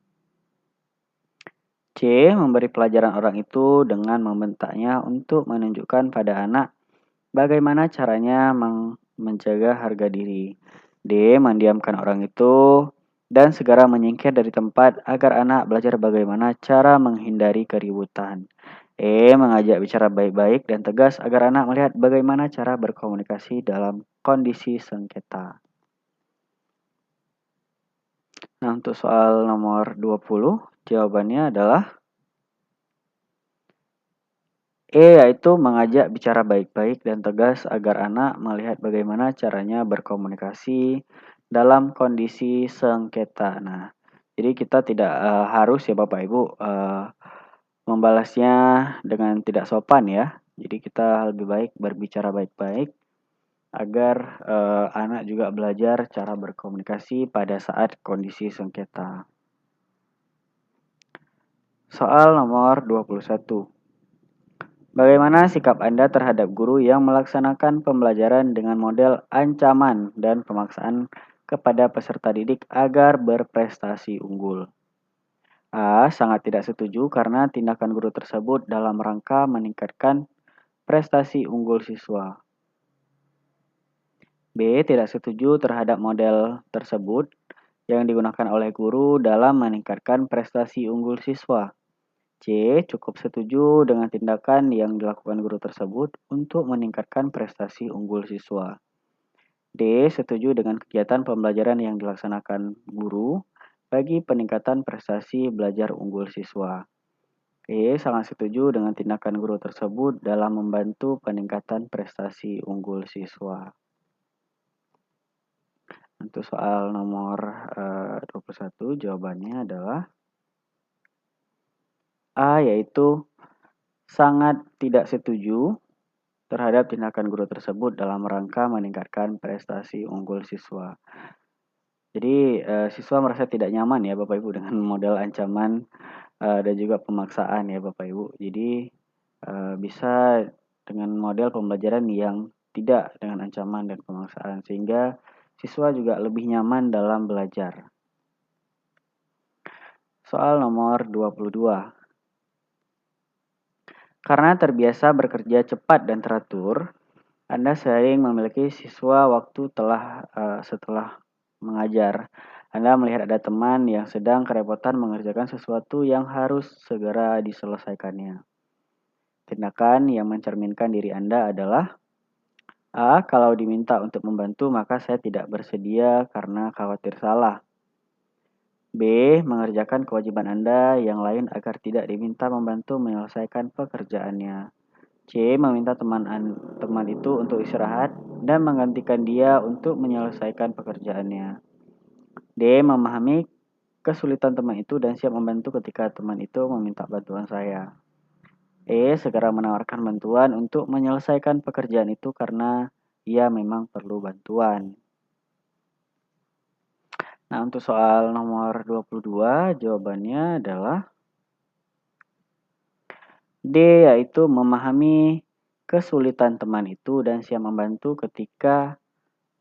C. Memberi pelajaran orang itu dengan membentaknya untuk menunjukkan pada anak bagaimana caranya menjaga harga diri. D. Mendiamkan orang itu dan segera menyingkir dari tempat agar anak belajar bagaimana cara menghindari keributan. E. Mengajak bicara baik-baik dan tegas agar anak melihat bagaimana cara berkomunikasi dalam kondisi sengketa. Nah, untuk soal nomor 20, jawabannya adalah E, yaitu mengajak bicara baik-baik dan tegas agar anak melihat bagaimana caranya berkomunikasi dalam kondisi sengketa. Nah, jadi kita tidak harus ya Bapak Ibu membalasnya dengan tidak sopan ya. Jadi kita lebih baik berbicara baik-baik agar anak juga belajar cara berkomunikasi pada saat kondisi sengketa. Soal nomor 21. Bagaimana sikap Anda terhadap guru yang melaksanakan pembelajaran dengan model ancaman dan pemaksaan kepada peserta didik agar berprestasi unggul? A. Sangat tidak setuju karena tindakan guru tersebut dalam rangka meningkatkan prestasi unggul siswa. B. Tidak setuju terhadap model tersebut yang digunakan oleh guru dalam meningkatkan prestasi unggul siswa. C. Cukup setuju dengan tindakan yang dilakukan guru tersebut untuk meningkatkan prestasi unggul siswa. D. Setuju dengan kegiatan pembelajaran yang dilaksanakan guru bagi peningkatan prestasi belajar unggul siswa. E. Sangat setuju dengan tindakan guru tersebut dalam membantu peningkatan prestasi unggul siswa. Untuk soal nomor 21, jawabannya adalah A, yaitu sangat tidak setuju terhadap tindakan guru tersebut dalam rangka meningkatkan prestasi unggul siswa. Jadi siswa merasa tidak nyaman ya Bapak Ibu dengan model ancaman dan juga pemaksaan ya Bapak Ibu. Jadi bisa dengan model pembelajaran yang tidak dengan ancaman dan pemaksaan sehingga siswa juga lebih nyaman dalam belajar. Soal nomor 22. Karena terbiasa bekerja cepat dan teratur, Anda sering memiliki siswa waktu setelah mengajar. Anda melihat ada teman yang sedang kerepotan mengerjakan sesuatu yang harus segera diselesaikannya. Tindakan yang mencerminkan diri Anda adalah A. Kalau diminta untuk membantu maka saya tidak bersedia karena khawatir salah. B. Mengerjakan kewajiban Anda yang lain agar tidak diminta membantu menyelesaikan pekerjaannya. C. Meminta teman itu untuk istirahat dan menggantikan dia untuk menyelesaikan pekerjaannya. D. Memahami kesulitan teman itu dan siap membantu ketika teman itu meminta bantuan saya. E. Segera menawarkan bantuan untuk menyelesaikan pekerjaan itu karena ia memang perlu bantuan. Nah, untuk soal nomor 22, jawabannya adalah D, yaitu memahami kesulitan teman itu dan siap membantu ketika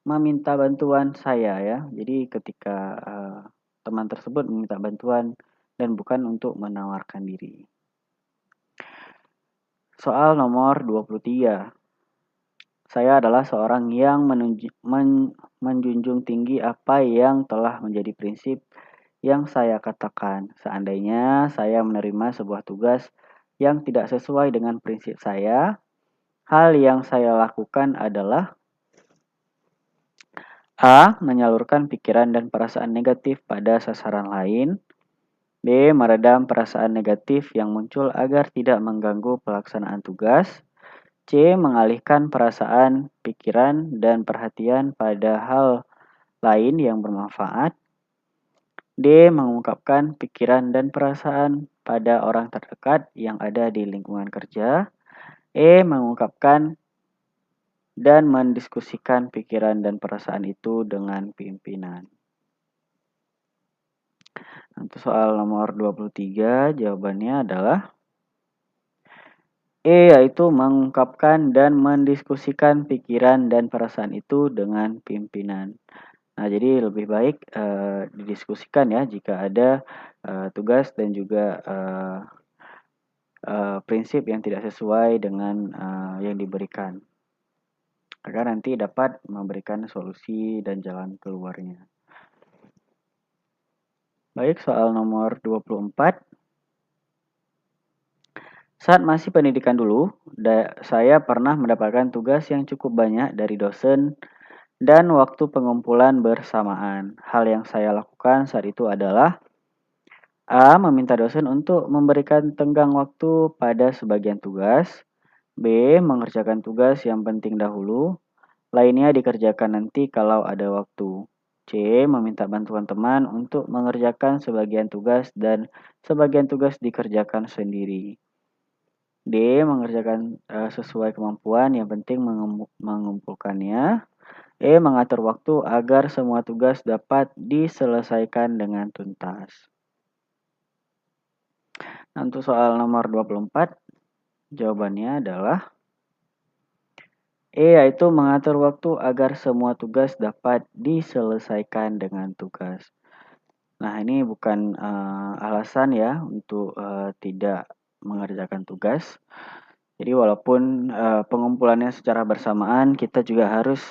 meminta bantuan saya ya. Jadi ketika teman tersebut meminta bantuan dan bukan untuk menawarkan diri. Soal nomor 23. Saya adalah seorang yang menjunjung tinggi apa yang telah menjadi prinsip yang saya katakan. Seandainya saya menerima sebuah tugas yang tidak sesuai dengan prinsip saya, hal yang saya lakukan adalah A. Menyalurkan pikiran dan perasaan negatif pada sasaran lain. B. Meredam perasaan negatif yang muncul agar tidak mengganggu pelaksanaan tugas. C. Mengalihkan perasaan, pikiran, dan perhatian pada hal lain yang bermanfaat. D. Mengungkapkan pikiran dan perasaan pada orang terdekat yang ada di lingkungan kerja. E. Mengungkapkan dan mendiskusikan pikiran dan perasaan itu dengan pimpinan. Untuk soal nomor 23, jawabannya adalah E, yaitu mengungkapkan dan mendiskusikan pikiran dan perasaan itu dengan pimpinan. Nah, jadi lebih baik didiskusikan ya jika ada tugas dan juga prinsip yang tidak sesuai dengan yang diberikan. Agar nanti dapat memberikan solusi dan jalan keluarnya. Baik, soal nomor 24. Saat masih pendidikan dulu, saya pernah mendapatkan tugas yang cukup banyak dari dosen dan waktu pengumpulan bersamaan. Hal yang saya lakukan saat itu adalah A. Meminta dosen untuk memberikan tenggang waktu pada sebagian tugas. B. Mengerjakan tugas yang penting dahulu. Lainnya dikerjakan nanti kalau ada waktu. C. Meminta bantuan teman untuk mengerjakan sebagian tugas dan sebagian tugas dikerjakan sendiri. D. Mengerjakan sesuai kemampuan, yang penting mengumpulkannya. E. Mengatur waktu agar semua tugas dapat diselesaikan dengan tuntas. Nah, untuk soal nomor 24. Jawabannya adalah E, yaitu mengatur waktu agar semua tugas dapat diselesaikan dengan tugas. Nah, ini bukan alasan ya untuk tidak mengerjakan tugas. Jadi walaupun pengumpulannya secara bersamaan, kita juga harus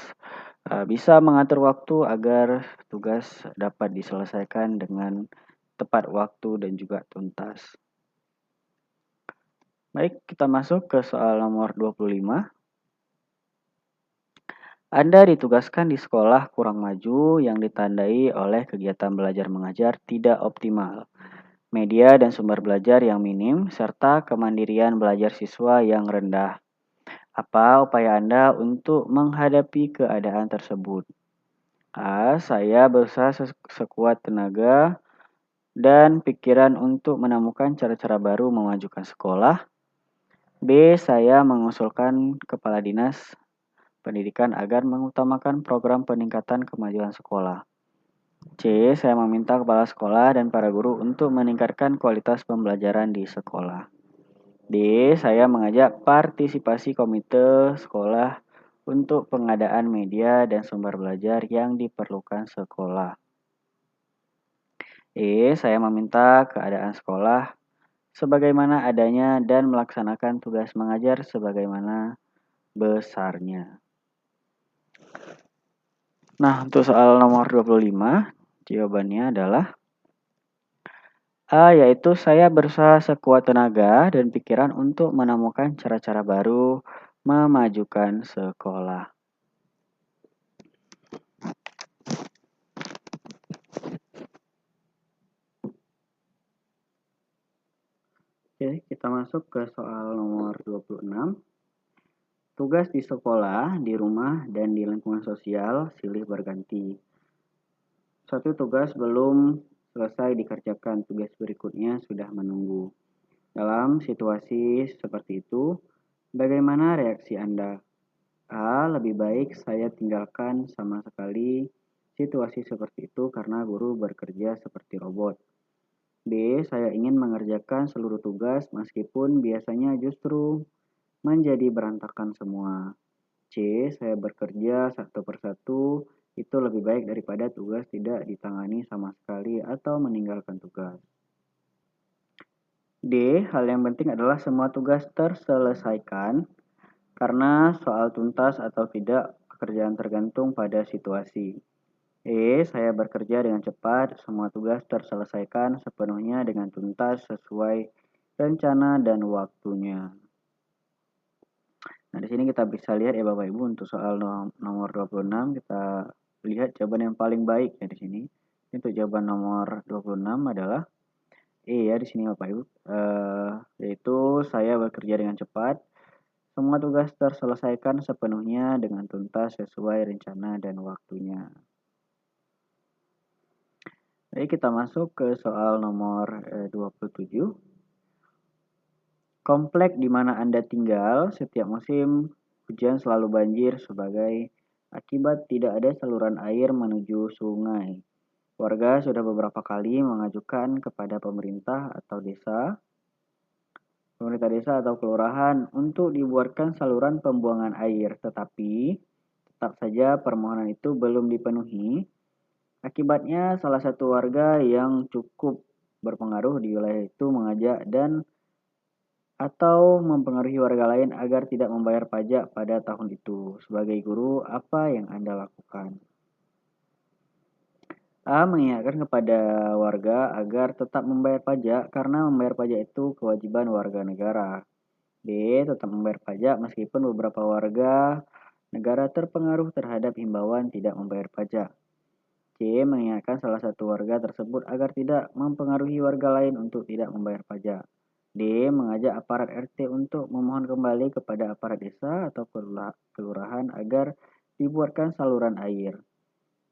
bisa mengatur waktu agar tugas dapat diselesaikan dengan tepat waktu dan juga tuntas. Baik, kita masuk ke soal nomor 25. Anda ditugaskan di sekolah kurang maju yang ditandai oleh kegiatan belajar mengajar tidak optimal, media dan sumber belajar yang minim, serta kemandirian belajar siswa yang rendah. Apa upaya Anda untuk menghadapi keadaan tersebut? A. Saya berusaha sekuat tenaga dan pikiran untuk menemukan cara-cara baru memajukan sekolah. B. Saya mengusulkan kepala dinas pendidikan agar mengutamakan program peningkatan kemajuan sekolah. C. Saya meminta kepala sekolah dan para guru untuk meningkatkan kualitas pembelajaran di sekolah. D. Saya mengajak partisipasi komite sekolah untuk pengadaan media dan sumber belajar yang diperlukan sekolah. E. Saya meminta keadaan sekolah sebagaimana adanya dan melaksanakan tugas mengajar sebagaimana besarnya. Nah, untuk soal nomor 25, jawabannya adalah A, yaitu saya berusaha sekuat tenaga dan pikiran untuk menemukan cara-cara baru memajukan sekolah. Oke, kita masuk ke soal nomor 26. Tugas di sekolah, di rumah, dan di lingkungan sosial silih berganti. Satu tugas belum selesai dikerjakan, tugas berikutnya sudah menunggu. Dalam situasi seperti itu, bagaimana reaksi Anda? A. Lebih baik saya tinggalkan sama sekali situasi seperti itu karena guru bekerja seperti robot. B. Saya ingin mengerjakan seluruh tugas meskipun biasanya justru menjadi berantakan semua. C. Saya bekerja satu persatu, itu lebih baik daripada tugas tidak ditangani sama sekali atau meninggalkan tugas. D. Hal yang penting adalah semua tugas terselesaikan karena soal tuntas atau tidak pekerjaan tergantung pada situasi. E. Saya bekerja dengan cepat, semua tugas terselesaikan sepenuhnya dengan tuntas sesuai rencana dan waktunya. Nah, di sini kita bisa lihat ya Bapak Ibu untuk soal nomor 26 kita lihat jawaban yang paling baik ya di sini. Untuk jawaban nomor 26 adalah E ya di sini Bapak Ibu. Yaitu saya bekerja dengan cepat. Semua tugas terselesaikan sepenuhnya dengan tuntas sesuai rencana dan waktunya. Baik, kita masuk ke soal nomor 27. Komplek di mana Anda tinggal, setiap musim hujan selalu banjir sebagai akibat tidak ada saluran air menuju sungai. Warga sudah beberapa kali mengajukan kepada pemerintah desa atau kelurahan untuk dibuatkan saluran pembuangan air, tetapi tetap saja permohonan itu belum dipenuhi. Akibatnya salah satu warga yang cukup berpengaruh di wilayah itu mengajak dan atau mempengaruhi warga lain agar tidak membayar pajak pada tahun itu. Sebagai guru, apa yang Anda lakukan? A. Mengingatkan kepada warga agar tetap membayar pajak karena membayar pajak itu kewajiban warga negara. B. Tetap membayar pajak meskipun beberapa warga negara terpengaruh terhadap himbauan tidak membayar pajak. C. Mengingatkan salah satu warga tersebut agar tidak mempengaruhi warga lain untuk tidak membayar pajak. D. Mengajak aparat RT untuk memohon kembali kepada aparat desa atau kelurahan agar dibuatkan saluran air.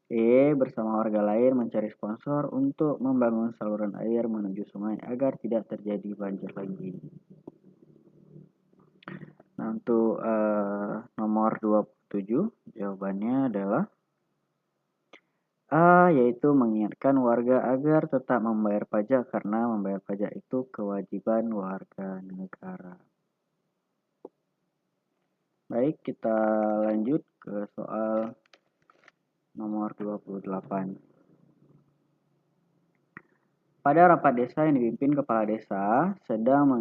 E. Bersama warga lain mencari sponsor untuk membangun saluran air menuju sungai agar tidak terjadi banjir lagi. Nah, untuk nomor 27, jawabannya adalah A, yaitu mengingatkan warga agar tetap membayar pajak karena membayar pajak itu kewajiban warga negara. Baik, kita lanjut ke soal nomor 28. Pada rapat desa yang dipimpin kepala desa sedang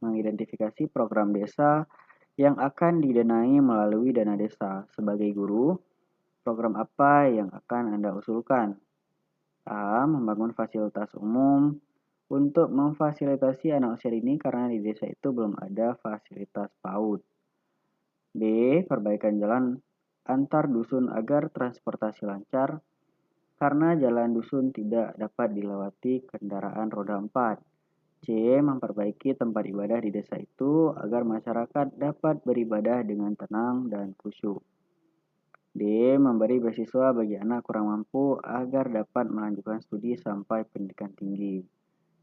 mengidentifikasi program desa yang akan didanai melalui dana desa. Sebagai guru, program apa yang akan Anda usulkan? A. Membangun fasilitas umum untuk memfasilitasi anak usia dini karena di desa itu belum ada fasilitas PAUD. B. Perbaikan jalan antar dusun agar transportasi lancar karena jalan dusun tidak dapat dilewati kendaraan roda 4. C. Memperbaiki tempat ibadah di desa itu agar masyarakat dapat beribadah dengan tenang dan khusyuk. D. Memberi beasiswa bagi anak kurang mampu agar dapat melanjutkan studi sampai pendidikan tinggi.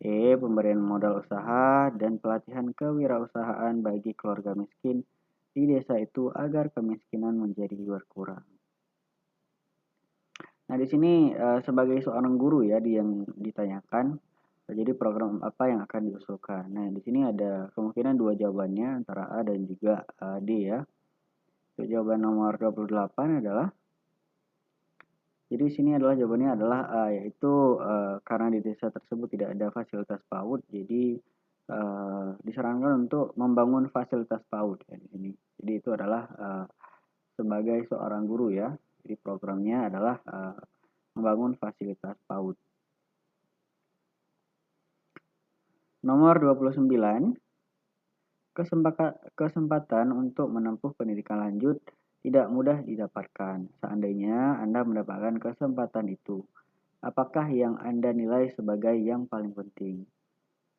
E. Pemberian modal usaha dan pelatihan kewirausahaan bagi keluarga miskin di desa itu agar kemiskinan menjadi berkurang. Nah, di sini sebagai seorang guru ya yang ditanyakan, jadi program apa yang akan diusulkan. Nah, di sini ada kemungkinan dua jawabannya antara A dan juga D ya. Untuk jawaban nomor 28 adalah, jadi di sini adalah jawabannya adalah A, yaitu karena di desa tersebut tidak ada fasilitas PAUD, jadi disarankan untuk membangun fasilitas PAUD ya di sini. Jadi itu adalah sebagai seorang guru ya. Jadi programnya adalah membangun fasilitas PAUD. Nomor 29, kesempatan untuk menempuh pendidikan lanjut tidak mudah didapatkan. Seandainya Anda mendapatkan kesempatan itu, apakah yang Anda nilai sebagai yang paling penting?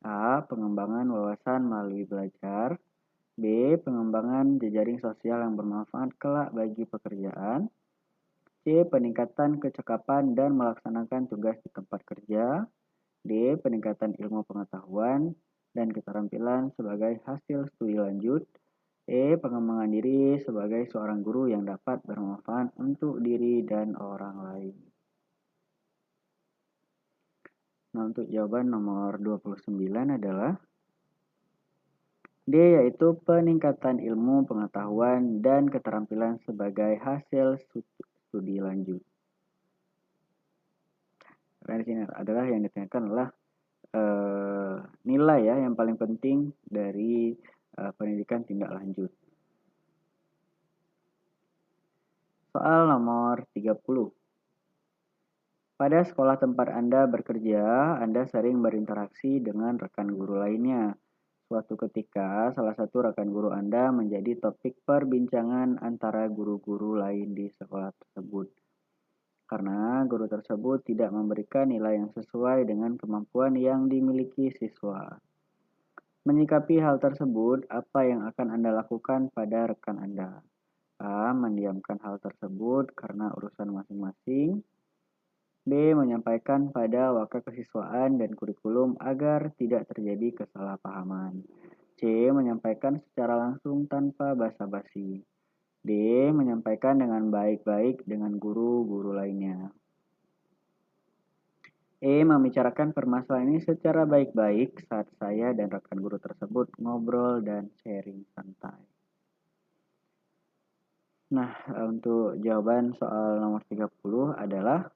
A. Pengembangan wawasan melalui belajar. B. Pengembangan jejaring sosial yang bermanfaat kelak bagi pekerjaan. C. Peningkatan kecakapan dan melaksanakan tugas di tempat kerja. D. Peningkatan ilmu pengetahuan dan keterampilan sebagai hasil studi lanjut. E. Pengembangan diri sebagai seorang guru yang dapat bermanfaat untuk diri dan orang lain. Nah, untuk jawaban nomor 29 adalah D, yaitu peningkatan ilmu pengetahuan dan keterampilan sebagai hasil studi lanjut. Karena di sini adalah yang ditanyakan adalah nilai ya yang paling penting dari pendidikan tindak lanjut. Soal nomor 30. Pada sekolah tempat Anda bekerja, Anda sering berinteraksi dengan rekan guru lainnya. Suatu ketika, salah satu rekan guru Anda menjadi topik perbincangan antara guru-guru lain di sekolah tersebut. Karena guru tersebut tidak memberikan nilai yang sesuai dengan kemampuan yang dimiliki siswa. Menyikapi hal tersebut, apa yang akan Anda lakukan pada rekan Anda? A. Mendiamkan hal tersebut karena urusan masing-masing. B. Menyampaikan pada wakil kesiswaan dan kurikulum agar tidak terjadi kesalahpahaman. C. Menyampaikan secara langsung tanpa basa-basi. D. Menyampaikan dengan baik-baik dengan guru-guru lainnya. E. Membicarakan permasalahan ini secara baik-baik saat saya dan rekan guru tersebut ngobrol dan sharing santai. Nah, untuk jawaban soal nomor 30 adalah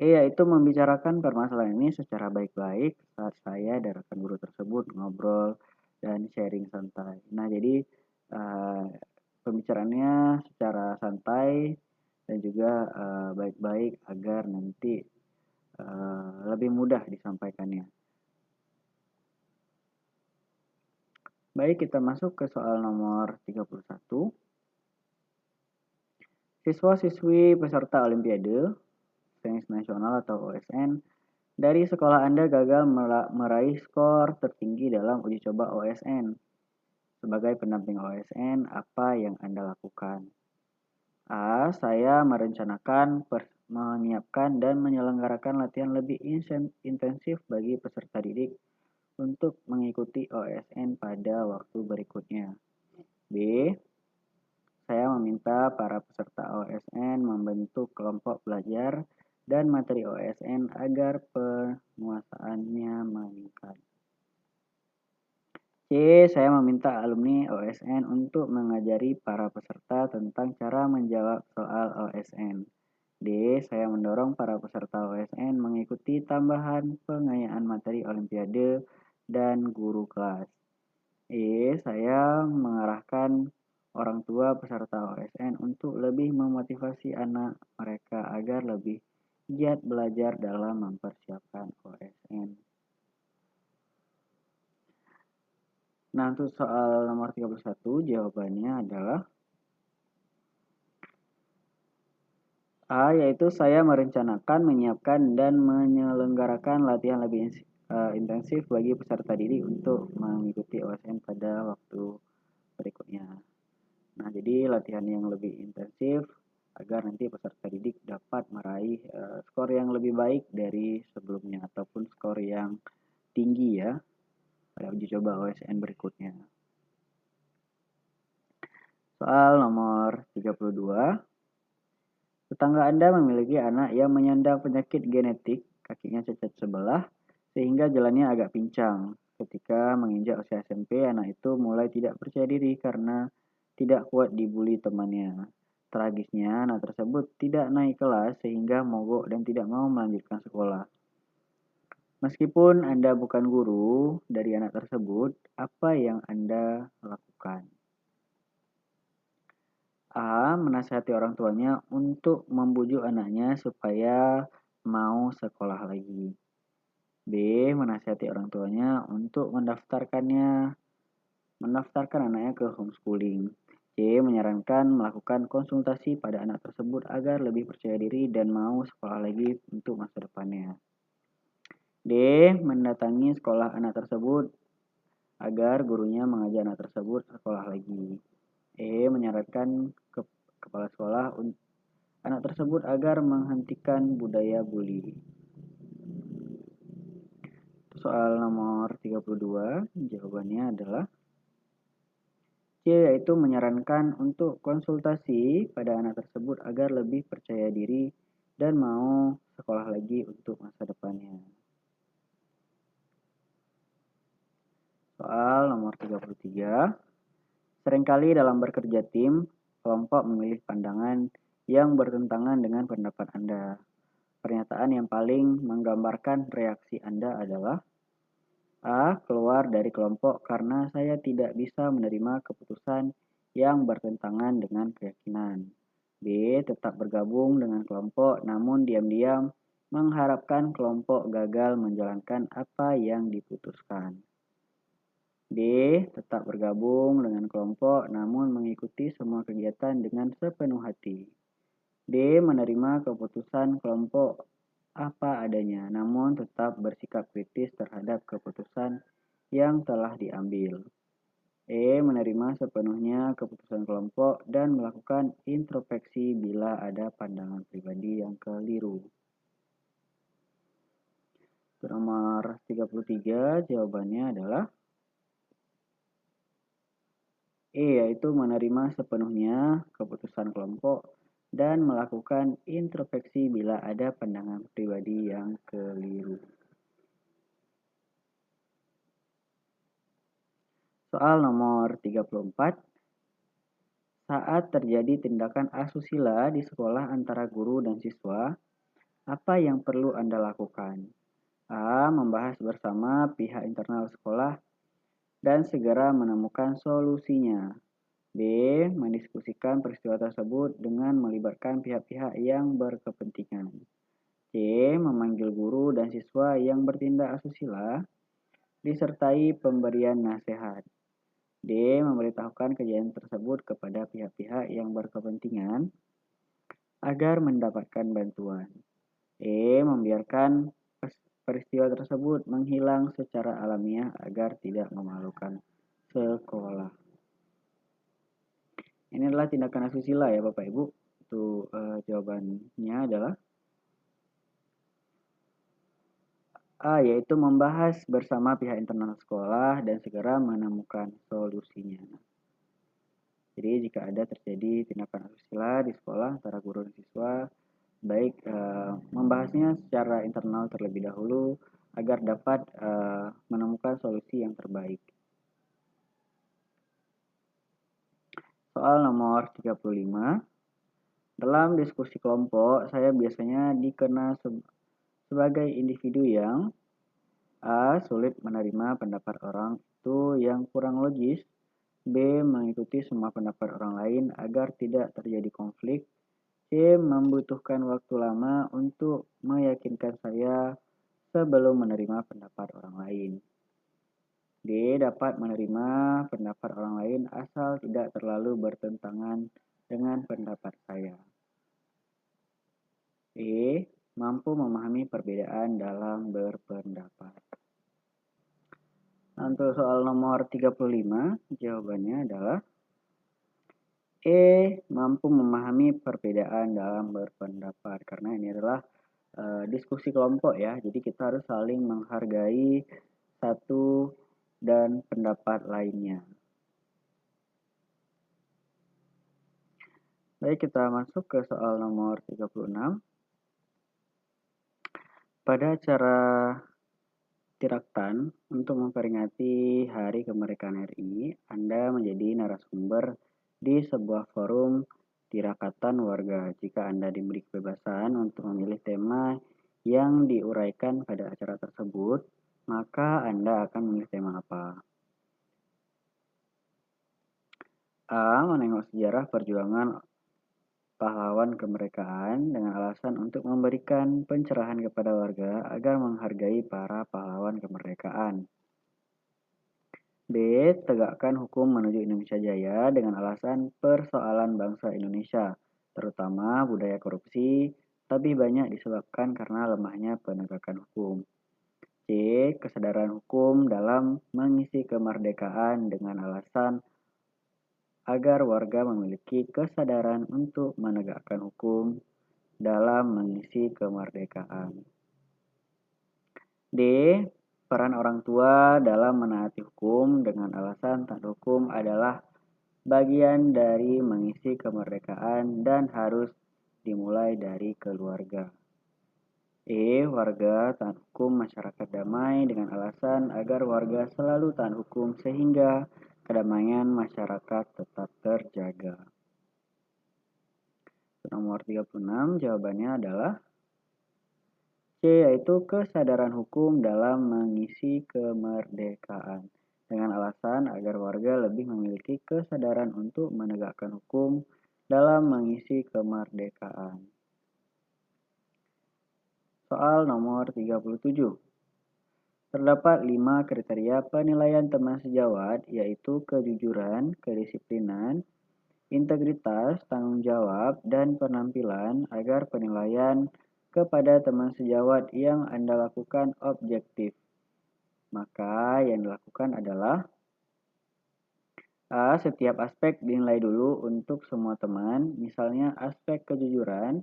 E, yaitu membicarakan permasalahan ini secara baik-baik saat saya dan rekan guru tersebut ngobrol dan sharing santai. Nah, jadi pembicaraannya secara santai dan juga baik-baik agar nanti lebih mudah disampaikannya. Baik, kita masuk ke soal nomor 31. Siswa-siswi peserta Olimpiade Sains Nasional atau OSN dari sekolah Anda gagal meraih skor tertinggi dalam uji coba OSN. Sebagai pendamping OSN, apa yang Anda lakukan? A. Saya merencanakan, menyiapkan, dan menyelenggarakan latihan lebih intensif bagi peserta didik untuk mengikuti OSN pada waktu berikutnya. B. Saya meminta para peserta OSN membentuk kelompok belajar dan materi OSN agar penguasaannya meningkat. C. C. Saya meminta alumni OSN untuk mengajari para peserta tentang cara menjawab soal OSN. D. Saya mendorong para peserta OSN mengikuti tambahan pengayaan materi Olimpiade dan guru kelas. E. Saya mengarahkan orang tua peserta OSN untuk lebih memotivasi anak mereka agar lebih giat belajar dalam mempersiapkan OSN. Nah, untuk soal nomor 31, jawabannya adalah A, yaitu saya merencanakan, menyiapkan, dan menyelenggarakan latihan lebih intensif bagi peserta didik untuk mengikuti OSN pada waktu berikutnya. Nah, jadi latihan yang lebih intensif agar nanti peserta didik dapat meraih skor yang lebih baik dari sebelumnya ataupun skor yang tinggi ya pada uji coba OSN berikutnya. Soal nomor 32. Tetangga Anda memiliki anak yang menyandang penyakit genetik, kakinya cacat sebelah, sehingga jalannya agak pincang. Ketika menginjak usia SMP, anak itu mulai tidak percaya diri karena tidak kuat dibully temannya. Tragisnya, anak tersebut tidak naik kelas sehingga mogok dan tidak mau melanjutkan sekolah. Meskipun Anda bukan guru dari anak tersebut, apa yang Anda lakukan? A. Menasihati orang tuanya untuk membujuk anaknya supaya mau sekolah lagi. B. Menasihati orang tuanya untuk mendaftarkan anaknya ke homeschooling. C. Menyarankan melakukan konsultasi pada anak tersebut agar lebih percaya diri dan mau sekolah lagi untuk masa depannya. D. Mendatangi sekolah anak tersebut agar gurunya mengajak anak tersebut sekolah lagi. E. Menyarankan kepala sekolah anak tersebut agar menghentikan budaya bully. Soal nomor 32, jawabannya adalah C, yaitu menyarankan untuk konsultasi pada anak tersebut agar lebih percaya diri dan mau sekolah lagi untuk masa depannya. Soal nomor 33. Seringkali dalam bekerja tim, kelompok memilih pandangan yang bertentangan dengan pendapat Anda. Pernyataan yang paling menggambarkan reaksi Anda adalah A. Keluar dari kelompok karena saya tidak bisa menerima keputusan yang bertentangan dengan keyakinan. B. Tetap bergabung dengan kelompok namun diam-diam mengharapkan kelompok gagal menjalankan apa yang diputuskan. D. Tetap bergabung dengan kelompok namun mengikuti semua kegiatan dengan sepenuh hati. D. Menerima keputusan kelompok apa adanya, namun tetap bersikap kritis terhadap keputusan yang telah diambil. E. Menerima sepenuhnya keputusan kelompok dan melakukan introspeksi bila ada pandangan pribadi yang keliru. Nomor 33, jawabannya adalah E, yaitu menerima sepenuhnya keputusan kelompok dan melakukan introspeksi bila ada pandangan pribadi yang keliru. Soal nomor 34. Saat terjadi tindakan asusila di sekolah antara guru dan siswa, apa yang perlu Anda lakukan? A. Membahas bersama pihak internal sekolah dan segera menemukan solusinya. B. Mendiskusikan peristiwa tersebut dengan melibatkan pihak-pihak yang berkepentingan. C. Memanggil guru dan siswa yang bertindak asusila disertai pemberian nasihat. D. Memberitahukan kejadian tersebut kepada pihak-pihak yang berkepentingan agar mendapatkan bantuan. E. Membiarkan peristiwa tersebut menghilang secara alamiah agar tidak memalukan sekolah. Ini adalah tindakan asusila ya Bapak Ibu. Itu jawabannya adalah A, yaitu membahas bersama pihak internal sekolah dan segera menemukan solusinya. Jadi jika ada terjadi tindakan asusila di sekolah antara guru dan siswa, baik membahasnya secara internal terlebih dahulu agar dapat menemukan solusi yang terbaik. Soal nomor 35. Dalam diskusi kelompok, saya biasanya dikenal sebagai individu yang A. Sulit menerima pendapat orang itu yang kurang logis. B. Mengikuti semua pendapat orang lain agar tidak terjadi konflik. C. Membutuhkan waktu lama untuk meyakinkan saya sebelum menerima pendapat orang lain. D. Dapat menerima pendapat orang lain asal tidak terlalu bertentangan dengan pendapat saya. E. Mampu memahami perbedaan dalam berpendapat. Untuk soal nomor 35, jawabannya adalah E. Mampu memahami perbedaan dalam berpendapat. Karena ini adalah diskusi kelompok ya. Jadi kita harus saling menghargai satu dan pendapat lainnya. Baik, kita masuk ke soal nomor 36. Pada acara Tiraktan untuk memperingati Hari Kemerdekaan RI, Anda menjadi narasumber di sebuah forum tirakatan warga. Jika Anda diberi kebebasan untuk memilih tema yang diuraikan pada acara tersebut, maka Anda akan memilih tema apa? A. Menengok sejarah perjuangan pahlawan kemerdekaan dengan alasan untuk memberikan pencerahan kepada warga agar menghargai para pahlawan kemerdekaan. B. Tegakkan hukum menuju Indonesia Jaya dengan alasan persoalan bangsa Indonesia, terutama budaya korupsi, lebih banyak disebabkan karena lemahnya penegakan hukum. C. Kesadaran hukum dalam mengisi kemerdekaan dengan alasan agar warga memiliki kesadaran untuk menegakkan hukum dalam mengisi kemerdekaan. D. Peran orang tua dalam menaati hukum dengan alasan taat hukum adalah bagian dari mengisi kemerdekaan dan harus dimulai dari keluarga. E. Warga taat hukum masyarakat damai dengan alasan agar warga selalu taat hukum sehingga kedamaian masyarakat tetap terjaga. Nomor 36, jawabannya adalah C, yaitu kesadaran hukum dalam mengisi kemerdekaan. Dengan alasan agar warga lebih memiliki kesadaran untuk menegakkan hukum dalam mengisi kemerdekaan. Soal nomor 37. Terdapat 5 kriteria penilaian teman sejawat, yaitu kejujuran, kedisiplinan, integritas, tanggung jawab, dan penampilan agar penilaian kepada teman sejawat yang Anda lakukan objektif. Maka yang dilakukan adalah A. Setiap aspek dinilai dulu untuk semua teman, misalnya aspek kejujuran,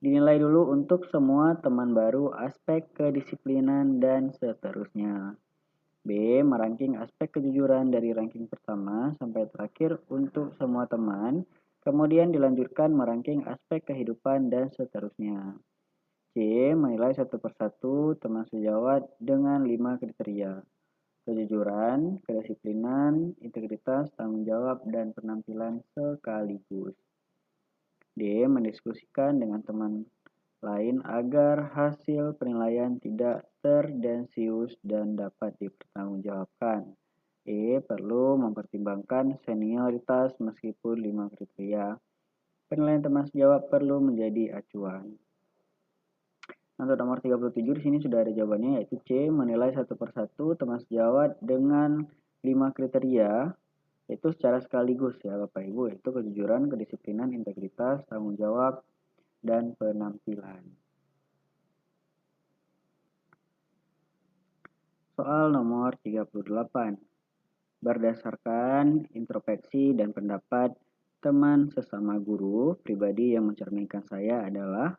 dinilai dulu untuk semua teman baru, aspek kedisiplinan, dan seterusnya. B. Meranking aspek kejujuran dari ranking pertama sampai terakhir untuk semua teman, kemudian dilanjutkan meranking aspek kehidupan dan seterusnya. C. Menilai satu persatu teman sejawat dengan 5 kriteria: kejujuran, kedisiplinan, integritas, tanggung jawab, dan penampilan sekaligus. D. Mendiskusikan dengan teman lain agar hasil penilaian tidak terdensius dan dapat dipertanggungjawabkan. E. Perlu mempertimbangkan senioritas meskipun 5 kriteria penilaian teman sejawat perlu menjadi acuan. Untuk nomor 37 di sini sudah ada jawabannya, yaitu C. Menilai satu persatu teman sejawat dengan 5 kriteria itu secara sekaligus ya Bapak Ibu, yaitu kejujuran, kedisiplinan, integritas, tanggung jawab, dan penampilan. Soal nomor 38. Berdasarkan introspeksi dan pendapat teman sesama guru, pribadi yang mencerminkan saya adalah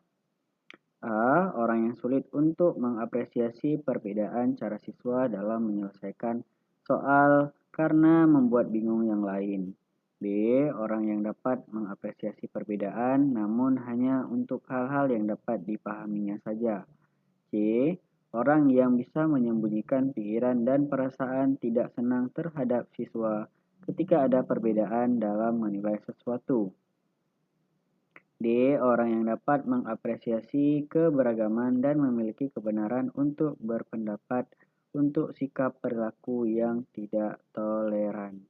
A. Orang yang sulit untuk mengapresiasi perbedaan cara siswa dalam menyelesaikan soal karena membuat bingung yang lain. B. Orang yang dapat mengapresiasi perbedaan namun hanya untuk hal-hal yang dapat dipahaminya saja. C. Orang yang bisa menyembunyikan pikiran dan perasaan tidak senang terhadap siswa ketika ada perbedaan dalam menilai sesuatu. D. Orang yang dapat mengapresiasi keberagaman dan memiliki kebenaran untuk berpendapat untuk sikap perilaku yang tidak toleran.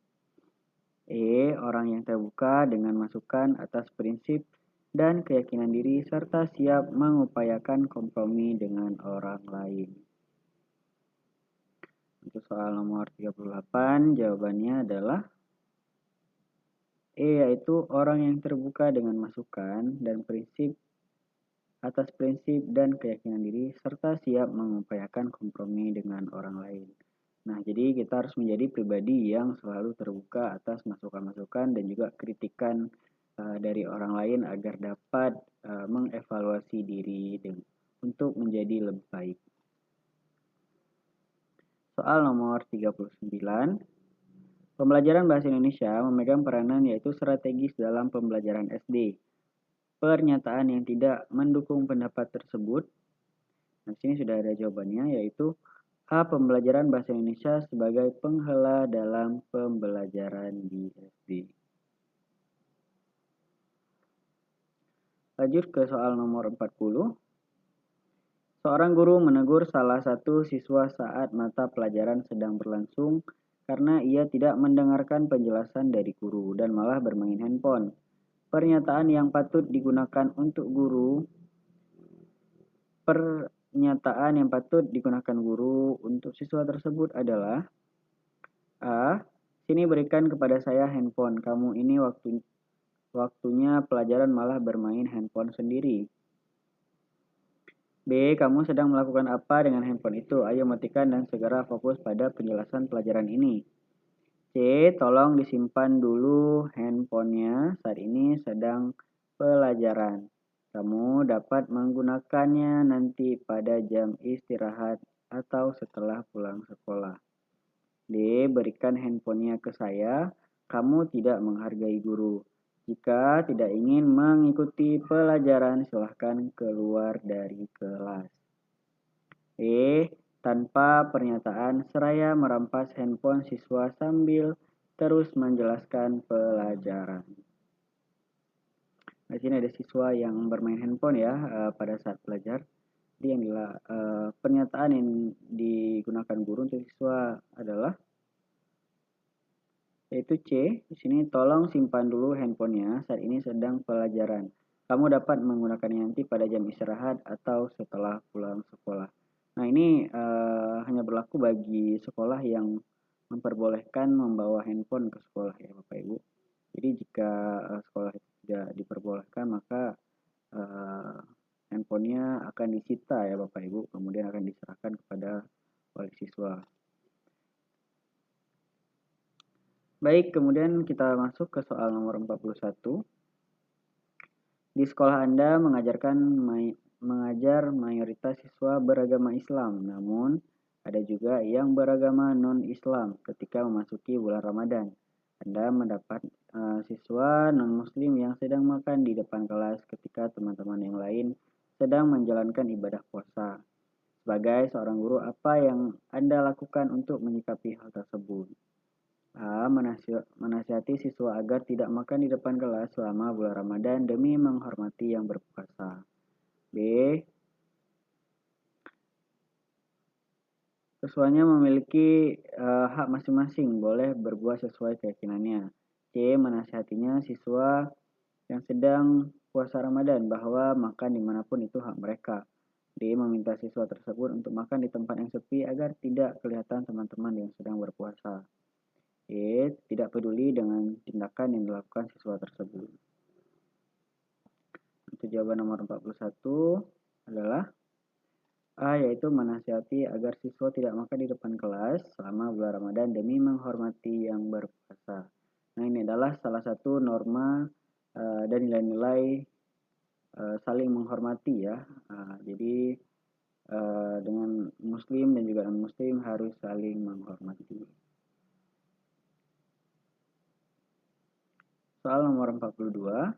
E. Orang yang terbuka dengan masukan atas prinsip dan keyakinan diri serta siap mengupayakan kompromi dengan orang lain. Untuk soal nomor 38, jawabannya adalah E, yaitu orang yang terbuka dengan masukan dan prinsip atas prinsip dan keyakinan diri serta siap mengupayakan kompromi dengan orang lain. Nah, jadi kita harus menjadi pribadi yang selalu terbuka atas masukan-masukan dan juga kritikan dari orang lain agar dapat mengevaluasi diri untuk menjadi lebih baik. Soal nomor 39. Pembelajaran bahasa Indonesia memegang peranan yaitu strategis dalam pembelajaran SD. Pernyataan yang tidak mendukung pendapat tersebut. Nah, sini sudah ada jawabannya yaitu A. Pembelajaran bahasa Indonesia sebagai penghela dalam pembelajaran di SD. Lanjut ke soal nomor 40. Seorang guru menegur salah satu siswa saat mata pelajaran sedang berlangsung karena ia tidak mendengarkan penjelasan dari guru dan malah bermain handphone. Pernyataan yang patut digunakan untuk guru Pernyataan yang patut digunakan guru untuk siswa tersebut adalah A. Sini berikan kepada saya handphone. Kamu ini waktunya pelajaran malah bermain handphone sendiri. B. Kamu sedang melakukan apa dengan handphone itu? Ayo matikan dan segera fokus pada penjelasan pelajaran ini. C. Tolong disimpan dulu handphonenya, saat ini sedang pelajaran. Kamu dapat menggunakannya nanti pada jam istirahat atau setelah pulang sekolah. D. Berikan handphonenya ke saya. Kamu tidak menghargai guru. Jika tidak ingin mengikuti pelajaran, silahkan keluar dari kelas. E. Tanpa pernyataan, seraya merampas handphone siswa sambil terus menjelaskan pelajaran. Di sini ada siswa yang bermain handphone ya pada saat belajar. Jadi pernyataan yang digunakan guru untuk siswa adalah yaitu C. Di sini tolong simpan dulu handphonenya, saat ini sedang pelajaran. Kamu dapat menggunakannya nanti pada jam istirahat atau setelah pulang sekolah. Nah, ini hanya berlaku bagi sekolah yang memperbolehkan membawa handphone ke sekolah ya Bapak Ibu. Jadi jika sekolah tidak diperbolehkan maka handphonenya akan disita ya Bapak Ibu, kemudian akan diserahkan kepada wali siswa. Baik, kemudian kita masuk ke soal nomor 41. Di sekolah Anda mengajar mayoritas siswa beragama Islam, namun ada juga yang beragama non-Islam ketika memasuki bulan Ramadan. Anda mendapat siswa non-Muslim yang sedang makan di depan kelas ketika teman-teman yang lain sedang menjalankan ibadah puasa. Sebagai seorang guru, apa yang Anda lakukan untuk menyikapi hal tersebut? A. Menasihati siswa agar tidak makan di depan kelas selama bulan Ramadan demi menghormati yang berpuasa. B. Siswanya memiliki hak masing-masing, boleh berbuat sesuai keyakinannya. C. Menasihatinya siswa yang sedang puasa Ramadan bahwa makan dimanapun itu hak mereka. D. Meminta siswa tersebut untuk makan di tempat yang sepi agar tidak kelihatan teman-teman yang sedang berpuasa. E. Tidak peduli dengan tindakan yang dilakukan siswa tersebut. Untuk jawaban nomor 41 adalah A, yaitu menasihati agar siswa tidak makan di depan kelas selama bulan Ramadan demi menghormati yang berpuasa. Nah, ini adalah salah satu norma dan nilai-nilai saling menghormati ya. Jadi dengan muslim dan juga non-muslim harus saling menghormati. Soal nomor 42.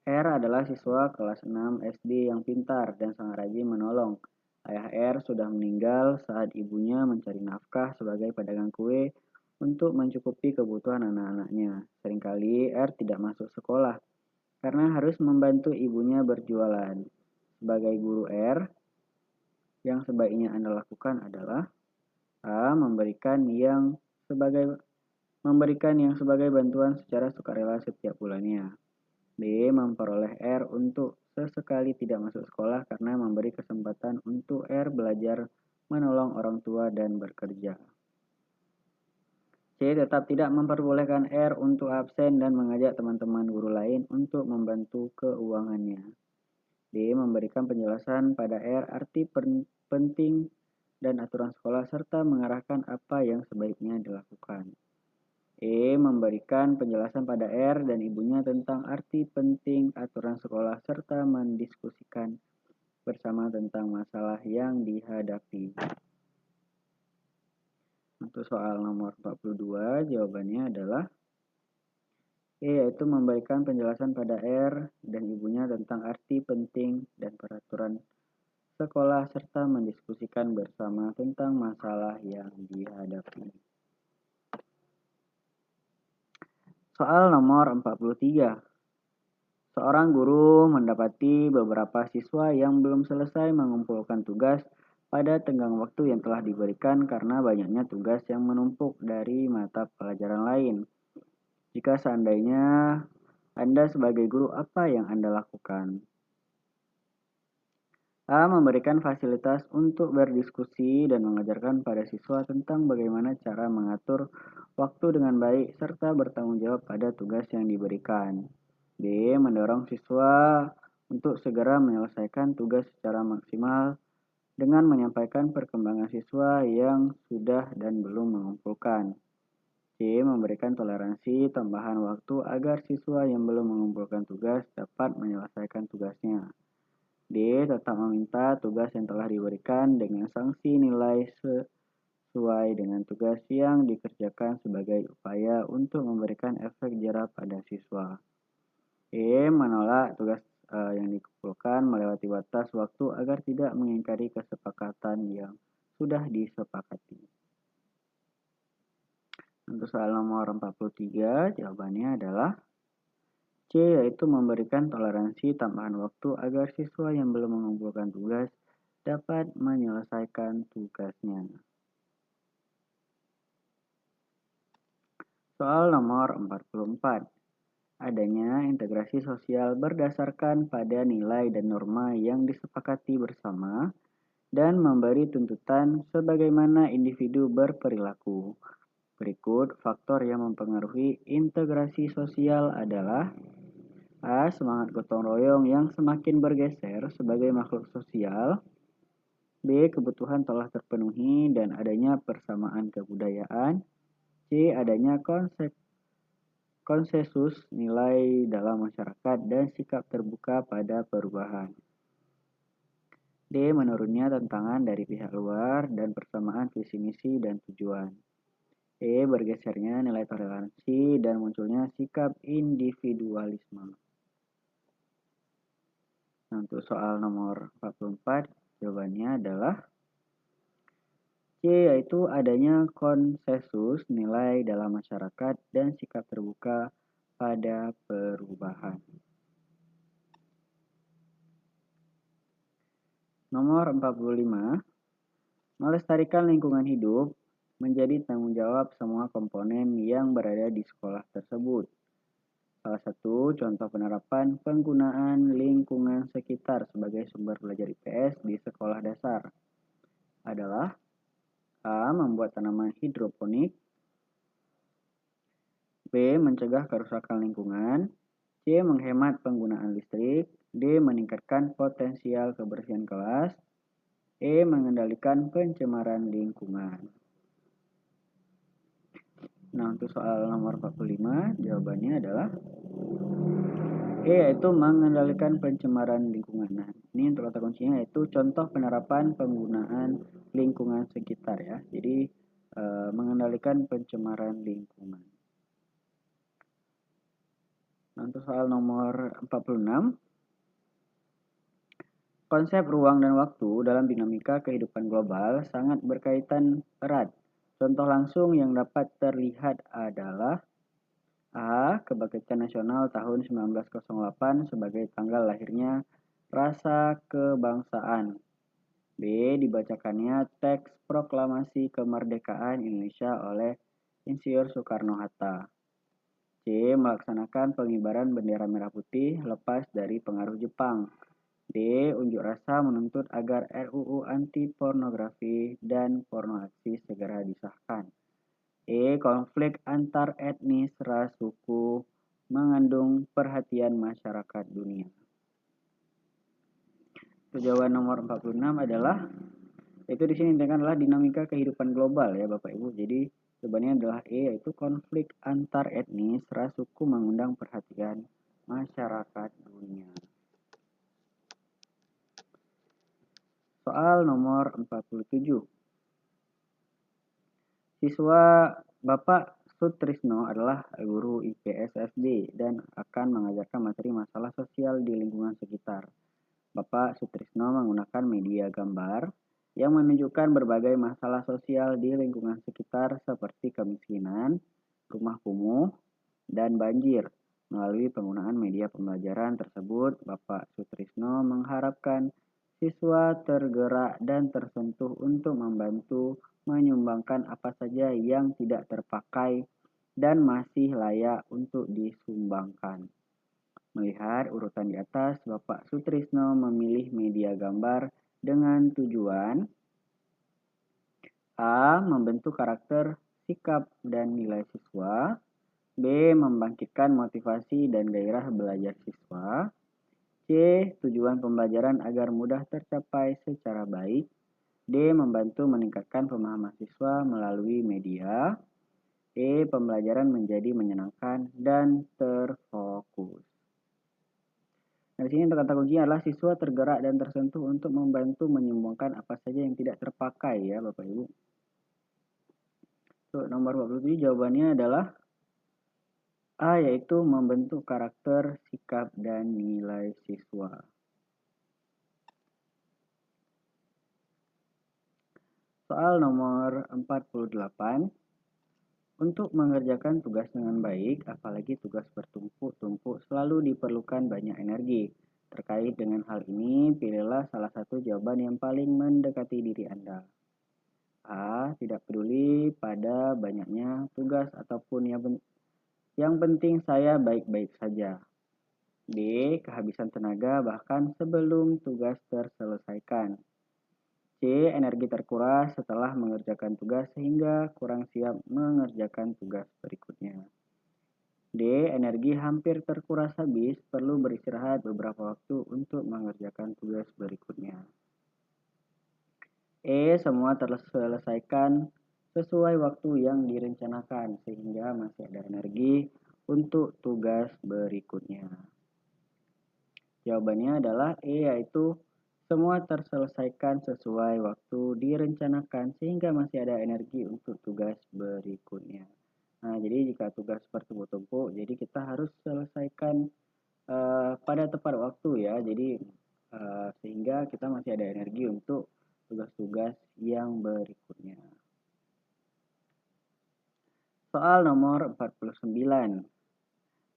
R adalah siswa kelas 6 SD yang pintar dan sangat rajin menolong. Ayah R sudah meninggal saat ibunya mencari nafkah sebagai pedagang kue untuk mencukupi kebutuhan anak-anaknya. Seringkali R tidak masuk sekolah karena harus membantu ibunya berjualan. Sebagai guru R, yang sebaiknya Anda lakukan adalah A. Memberikan yang sebagai bantuan secara sukarela setiap bulannya. B. Memperoleh R untuk sesekali tidak masuk sekolah karena memberi kesempatan untuk R belajar menolong orang tua dan bekerja. C. Tetap tidak memperbolehkan R untuk absen dan mengajak teman-teman guru lain untuk membantu keuangannya. D. Memberikan penjelasan pada R arti penting dan aturan sekolah serta mengarahkan apa yang sebaiknya dilakukan. E. Memberikan penjelasan pada R dan ibunya tentang arti penting aturan sekolah serta mendiskusikan bersama tentang masalah yang dihadapi. Untuk soal nomor 42, jawabannya adalah E, yaitu memberikan penjelasan pada R dan ibunya tentang arti penting dan peraturan sekolah serta mendiskusikan bersama tentang masalah yang dihadapi. Soal nomor 43. Seorang guru mendapati beberapa siswa yang belum selesai mengumpulkan tugas pada tenggang waktu yang telah diberikan karena banyaknya tugas yang menumpuk dari mata pelajaran lain. Jika seandainya Anda sebagai guru, apa yang Anda lakukan? A. Memberikan fasilitas untuk berdiskusi dan mengajarkan pada siswa tentang bagaimana cara mengatur waktu dengan baik serta bertanggung jawab pada tugas yang diberikan. B. Mendorong siswa untuk segera menyelesaikan tugas secara maksimal dengan menyampaikan perkembangan siswa yang sudah dan belum mengumpulkan. C. Memberikan toleransi tambahan waktu agar siswa yang belum mengumpulkan tugas dapat menyelesaikan tugasnya. D. Tetap meminta tugas yang telah diberikan dengan sanksi nilai sesuai dengan tugas yang dikerjakan sebagai upaya untuk memberikan efek jerah pada siswa. E. Menolak tugas yang dikumpulkan melewati batas waktu agar tidak mengingkari kesepakatan yang sudah disepakati. Untuk soal nomor 43, jawabannya adalah C, yaitu memberikan toleransi tambahan waktu agar siswa yang belum mengumpulkan tugas dapat menyelesaikan tugasnya. Soal nomor 44. Adanya integrasi sosial berdasarkan pada nilai dan norma yang disepakati bersama dan memberi tuntutan sebagaimana individu berperilaku. Berikut faktor yang mempengaruhi integrasi sosial adalah A. Semangat gotong royong yang semakin bergeser sebagai makhluk sosial. B. Kebutuhan telah terpenuhi dan adanya persamaan kebudayaan. C. Adanya konsensus nilai dalam masyarakat dan sikap terbuka pada perubahan. D. Menurunnya tantangan dari pihak luar dan persamaan visi misi dan tujuan. E. Bergesernya nilai toleransi dan munculnya sikap individualisme. Nah, untuk soal nomor 44, jawabannya adalah C, yaitu adanya konsensus nilai dalam masyarakat dan sikap terbuka pada perubahan. Nomor 45, melestarikan lingkungan hidup menjadi tanggung jawab semua komponen yang berada di sekolah tersebut. Salah satu contoh penerapan penggunaan lingkungan sekitar sebagai sumber belajar IPS di sekolah dasar adalah A. Membuat tanaman hidroponik. B. Mencegah kerusakan lingkungan. C. Menghemat penggunaan listrik. D. Meningkatkan potensial kebersihan kelas. E. Mengendalikan pencemaran lingkungan. Nah, untuk soal nomor 45, jawabannya adalah E, yaitu mengendalikan pencemaran lingkungan. Nah, ini untuk kata kuncinya yaitu contoh penerapan penggunaan lingkungan sekitar ya. Jadi, mengendalikan pencemaran lingkungan. Nah, untuk soal nomor 46, konsep ruang dan waktu dalam dinamika kehidupan global sangat berkaitan erat Contoh langsung yang dapat terlihat adalah A. Kebangkitan Nasional tahun 1908 sebagai tanggal lahirnya rasa kebangsaan. B. Dibacakannya teks proklamasi kemerdekaan Indonesia oleh Insinyur Soekarno-Hatta. C. Melaksanakan pengibaran bendera merah putih lepas dari pengaruh Jepang. D. Unjuk rasa menuntut agar RUU anti pornografi dan pornografi segera disahkan. E. Konflik antar etnis, ras, suku mengandung perhatian masyarakat dunia. Jawaban nomor 46 adalah itu di sini adalah dinamika kehidupan global ya Bapak Ibu. Jadi jawabannya adalah E, yaitu konflik antar etnis, ras, suku mengundang perhatian masyarakat dunia. Soal nomor 47. Siswa Bapak Sutrisno adalah guru IPS SD dan akan mengajarkan materi masalah sosial di lingkungan sekitar. Bapak Sutrisno menggunakan media gambar yang menunjukkan berbagai masalah sosial di lingkungan sekitar seperti kemiskinan, rumah kumuh, dan banjir. Melalui penggunaan media pembelajaran tersebut, Bapak Sutrisno mengharapkan siswa tergerak dan tersentuh untuk membantu menyumbangkan apa saja yang tidak terpakai dan masih layak untuk disumbangkan. Melihat urutan di atas, Bapak Sutrisno memilih media gambar dengan tujuan A. Membentuk karakter, sikap, dan nilai siswa. B. Membangkitkan motivasi dan gairah belajar siswa. C. Tujuan pembelajaran agar mudah tercapai secara baik. D. Membantu meningkatkan pemahaman siswa melalui media. E. Pembelajaran menjadi menyenangkan dan terfokus. Nah, di sini untuk kata kuncinya adalah siswa tergerak dan tersentuh untuk membantu menyumbangkan apa saja yang tidak terpakai ya Bapak Ibu. Untuk nomor 47 jawabannya adalah A, yaitu membentuk karakter, sikap, dan nilai siswa. Soal nomor 48. Untuk mengerjakan tugas dengan baik, apalagi tugas bertumpuk-tumpuk, selalu diperlukan banyak energi. Terkait dengan hal ini, pilihlah salah satu jawaban yang paling mendekati diri Anda. A. Tidak peduli pada banyaknya tugas ataupun yang penting saya baik-baik saja. B. Kehabisan tenaga bahkan sebelum tugas terselesaikan. C. Energi terkuras setelah mengerjakan tugas sehingga kurang siap mengerjakan tugas berikutnya. D. Energi hampir terkuras habis, perlu beristirahat beberapa waktu untuk mengerjakan tugas berikutnya. E. Semua terselesaikan sesuai waktu yang direncanakan sehingga masih ada energi untuk tugas berikutnya. Jawabannya adalah E, yaitu semua terselesaikan sesuai waktu direncanakan sehingga masih ada energi untuk tugas berikutnya. Nah, jadi jika tugas bertumpuk-tumpuk, jadi kita harus selesaikan pada tepat waktu ya. Jadi sehingga kita masih ada energi untuk tugas-tugas yang berikutnya. Soal nomor 49.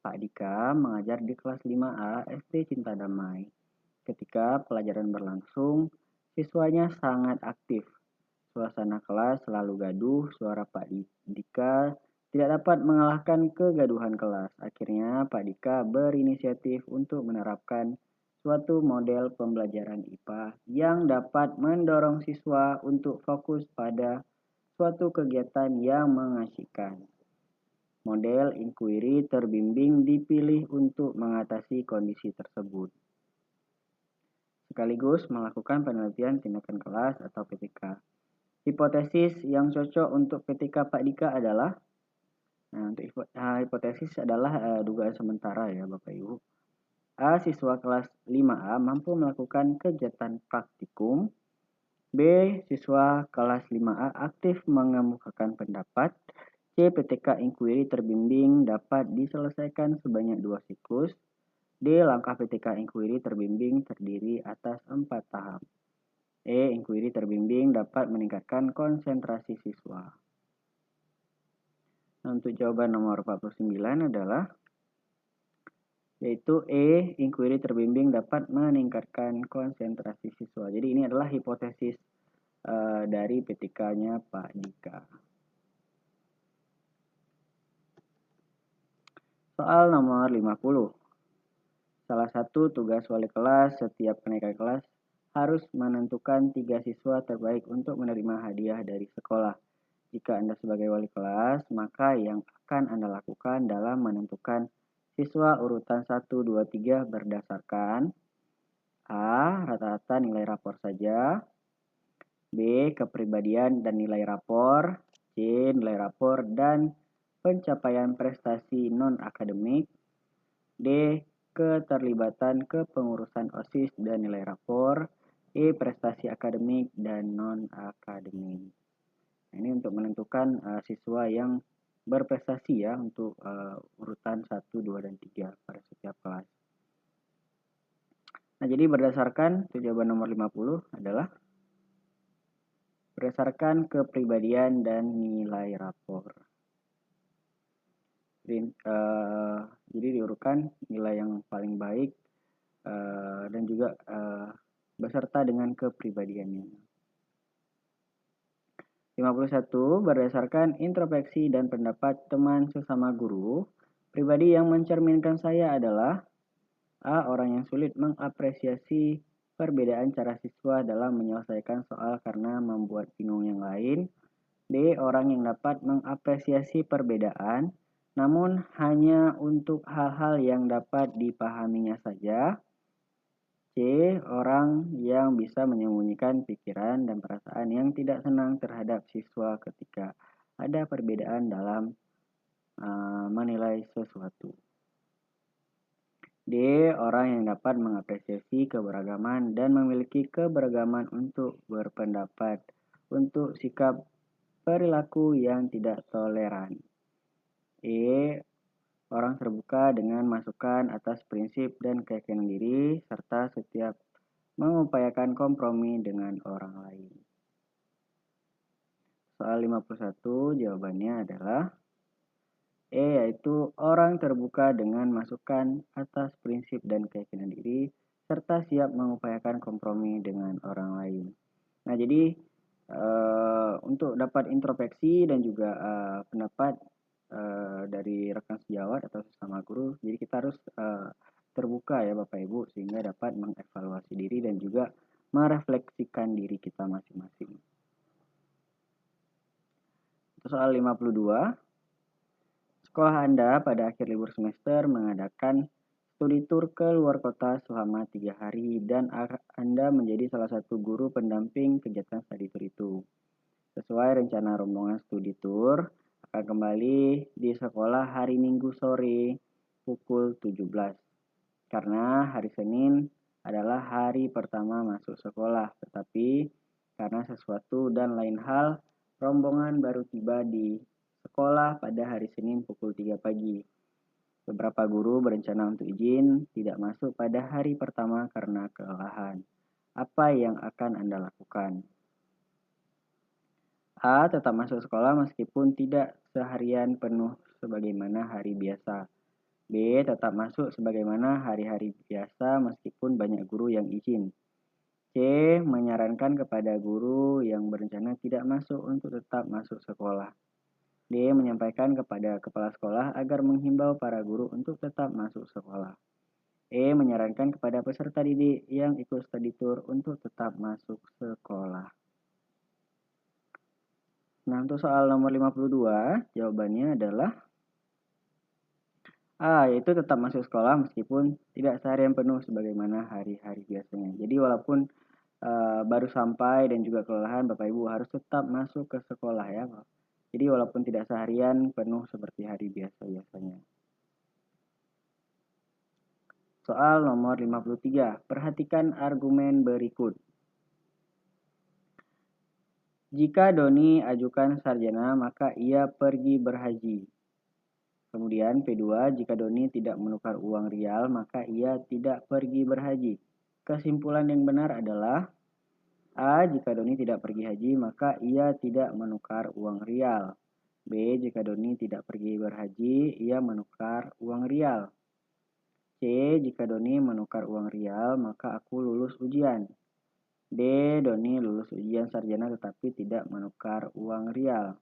Pak Dika mengajar di kelas 5A SD Cinta Damai. Ketika pelajaran berlangsung, siswanya sangat aktif. Suasana kelas selalu gaduh, suara Pak Dika tidak dapat mengalahkan kegaduhan kelas. Akhirnya Pak Dika berinisiatif untuk menerapkan suatu model pembelajaran IPA yang dapat mendorong siswa untuk fokus pada suatu kegiatan yang mengasyikkan. Model inquiry terbimbing dipilih untuk mengatasi kondisi tersebut, sekaligus melakukan penelitian tindakan kelas atau PTK. Hipotesis yang cocok untuk PTK Pak Dika adalah, untuk hipotesis adalah dugaan sementara ya Bapak Ibu. A. Siswa kelas 5A mampu melakukan kegiatan praktikum. B. Siswa kelas 5A aktif mengemukakan pendapat. C. PTK inquiry terbimbing dapat diselesaikan sebanyak 2 siklus. D. Langkah PTK inquiry terbimbing terdiri atas 4 tahap. E. Inquiry terbimbing dapat meningkatkan konsentrasi siswa. Nah, untuk jawaban nomor 49 adalah yaitu E, inquiry terbimbing dapat meningkatkan konsentrasi siswa. Jadi ini adalah hipotesis dari PTK-nya Pak Dika. Soal nomor 50. Salah satu tugas wali kelas setiap kenaikan kelas harus menentukan 3 siswa terbaik untuk menerima hadiah dari sekolah. Jika Anda sebagai wali kelas, maka yang akan Anda lakukan dalam menentukan siswa urutan 1, 2, 3 berdasarkan A. Rata-rata nilai rapor saja, B. Kepribadian dan nilai rapor, C. Nilai rapor dan pencapaian prestasi non-akademik, D. Keterlibatan kepengurusan OSIS dan nilai rapor, E. Prestasi akademik dan non-akademik. Nah, ini untuk menentukan siswa yang berprestasi ya untuk urutan 1, 2, dan 3 pada setiap kelas. Nah, jadi berdasarkan jawaban nomor 50 adalah berdasarkan kepribadian dan nilai rapor. Jadi diurutkan nilai yang paling baik dan juga beserta dengan kepribadiannya. 51. Berdasarkan introspeksi dan pendapat teman sesama guru, pribadi yang mencerminkan saya adalah A. Orang yang sulit mengapresiasi perbedaan cara siswa dalam menyelesaikan soal karena membuat bingung yang lain. B. Orang yang dapat mengapresiasi perbedaan, namun hanya untuk hal-hal yang dapat dipahaminya saja. C. Orang yang bisa menyembunyikan pikiran dan perasaan yang tidak senang terhadap siswa ketika ada perbedaan dalam menilai sesuatu. D. Orang yang dapat mengapresiasi keberagaman dan memiliki keberagaman untuk berpendapat, untuk sikap perilaku yang tidak toleran. E. Orang terbuka dengan masukan atas prinsip dan keyakinan diri, serta setiap mengupayakan kompromi dengan orang lain. Soal 51 jawabannya adalah E, yaitu orang terbuka dengan masukan atas prinsip dan keyakinan diri, serta siap mengupayakan kompromi dengan orang lain. Nah, jadi untuk dapat introspeksi dan juga pendapat dari rekan sejawat atau sesama guru, jadi kita harus terbuka ya Bapak Ibu, sehingga dapat mengevaluasi diri dan juga merefleksikan diri kita masing-masing. Soal 52. Sekolah Anda pada akhir libur semester mengadakan studi tur ke luar kota selama 3 hari dan Anda menjadi salah satu guru pendamping kegiatan studi tur itu. Sesuai rencana rombongan studi tur akan kembali di sekolah hari Minggu sore pukul 17. Karena hari Senin adalah hari pertama masuk sekolah, tetapi karena sesuatu dan lain hal, rombongan baru tiba di sekolah pada hari Senin pukul 3 pagi. Beberapa guru berencana untuk izin tidak masuk pada hari pertama karena kelelahan. Apa yang akan Anda lakukan? A. Tetap masuk sekolah meskipun tidak seharian penuh sebagaimana hari biasa. B. Tetap masuk sebagaimana hari-hari biasa meskipun banyak guru yang izin. C. Menyarankan kepada guru yang berencana tidak masuk untuk tetap masuk sekolah. D. Menyampaikan kepada kepala sekolah agar menghimbau para guru untuk tetap masuk sekolah. E. Menyarankan kepada peserta didik yang ikut studi tour untuk tetap masuk sekolah. Nah, untuk soal nomor 52, jawabannya adalah A, yaitu tetap masuk sekolah meskipun tidak seharian penuh sebagaimana hari-hari biasanya. Jadi walaupun baru sampai dan juga kelelahan, Bapak Ibu harus tetap masuk ke sekolah ya. Jadi walaupun tidak seharian penuh seperti hari biasa-biasanya. Soal nomor 53, perhatikan argumen berikut. Jika Doni ajukan sarjana, maka ia pergi berhaji. Kemudian P2, jika Doni tidak menukar uang rial, maka ia tidak pergi berhaji. Kesimpulan yang benar adalah A. Jika Doni tidak pergi haji, maka ia tidak menukar uang rial. B. Jika Doni tidak pergi berhaji, ia menukar uang rial. C. Jika Doni menukar uang rial, maka aku lulus ujian. D. Doni lulus ujian sarjana tetapi tidak menukar uang rial.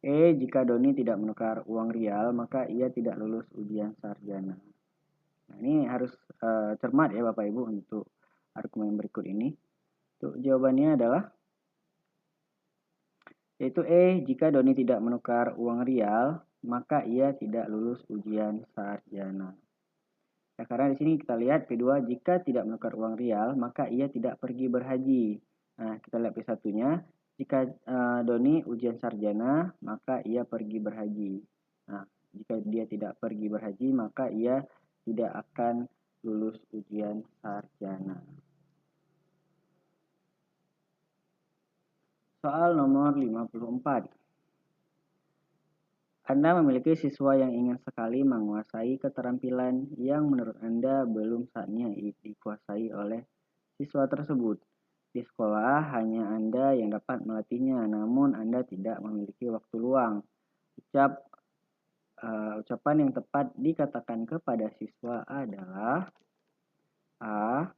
E. Jika Doni tidak menukar uang rial, maka ia tidak lulus ujian sarjana. Nah, ini harus cermat ya Bapak Ibu untuk argumen berikut ini. Untuk jawabannya adalah yaitu E. Jika Doni tidak menukar uang rial, maka ia tidak lulus ujian sarjana. Ya, karena di sini kita lihat kedua, jika tidak menukar uang rial, maka ia tidak pergi berhaji. Nah, kita lihat P1-nya. Jika Doni ujian sarjana, maka ia pergi berhaji. Nah, jika dia tidak pergi berhaji, maka ia tidak akan lulus ujian sarjana. Soal nomor 54. Anda memiliki siswa yang ingin sekali menguasai keterampilan yang menurut Anda belum saatnya dikuasai oleh siswa tersebut. Di sekolah hanya Anda yang dapat melatihnya, namun Anda tidak memiliki waktu luang. Ucapan yang tepat dikatakan kepada siswa adalah A.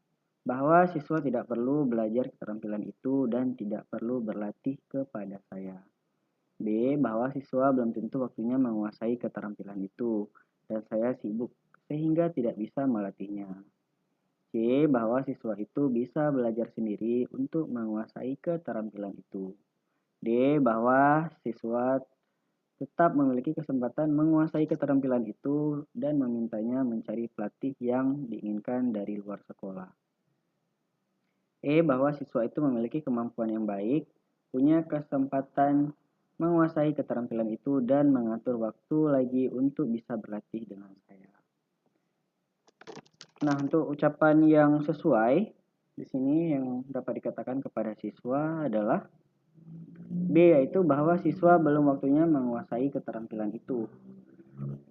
Bahwa siswa tidak perlu belajar keterampilan itu dan tidak perlu berlatih kepada saya. B. Bahwa siswa belum tentu waktunya menguasai keterampilan itu dan saya sibuk sehingga tidak bisa melatihnya. C. Bahwa siswa itu bisa belajar sendiri untuk menguasai keterampilan itu. D. Bahwa siswa tetap memiliki kesempatan menguasai keterampilan itu dan memintanya mencari pelatih yang diinginkan dari luar sekolah. E. Bahwa siswa itu memiliki kemampuan yang baik, punya kesempatan menguasai keterampilan itu dan mengatur waktu lagi untuk bisa berlatih dengan saya. Nah, untuk ucapan yang sesuai di sini yang dapat dikatakan kepada siswa adalah B, yaitu bahwa siswa belum waktunya menguasai keterampilan itu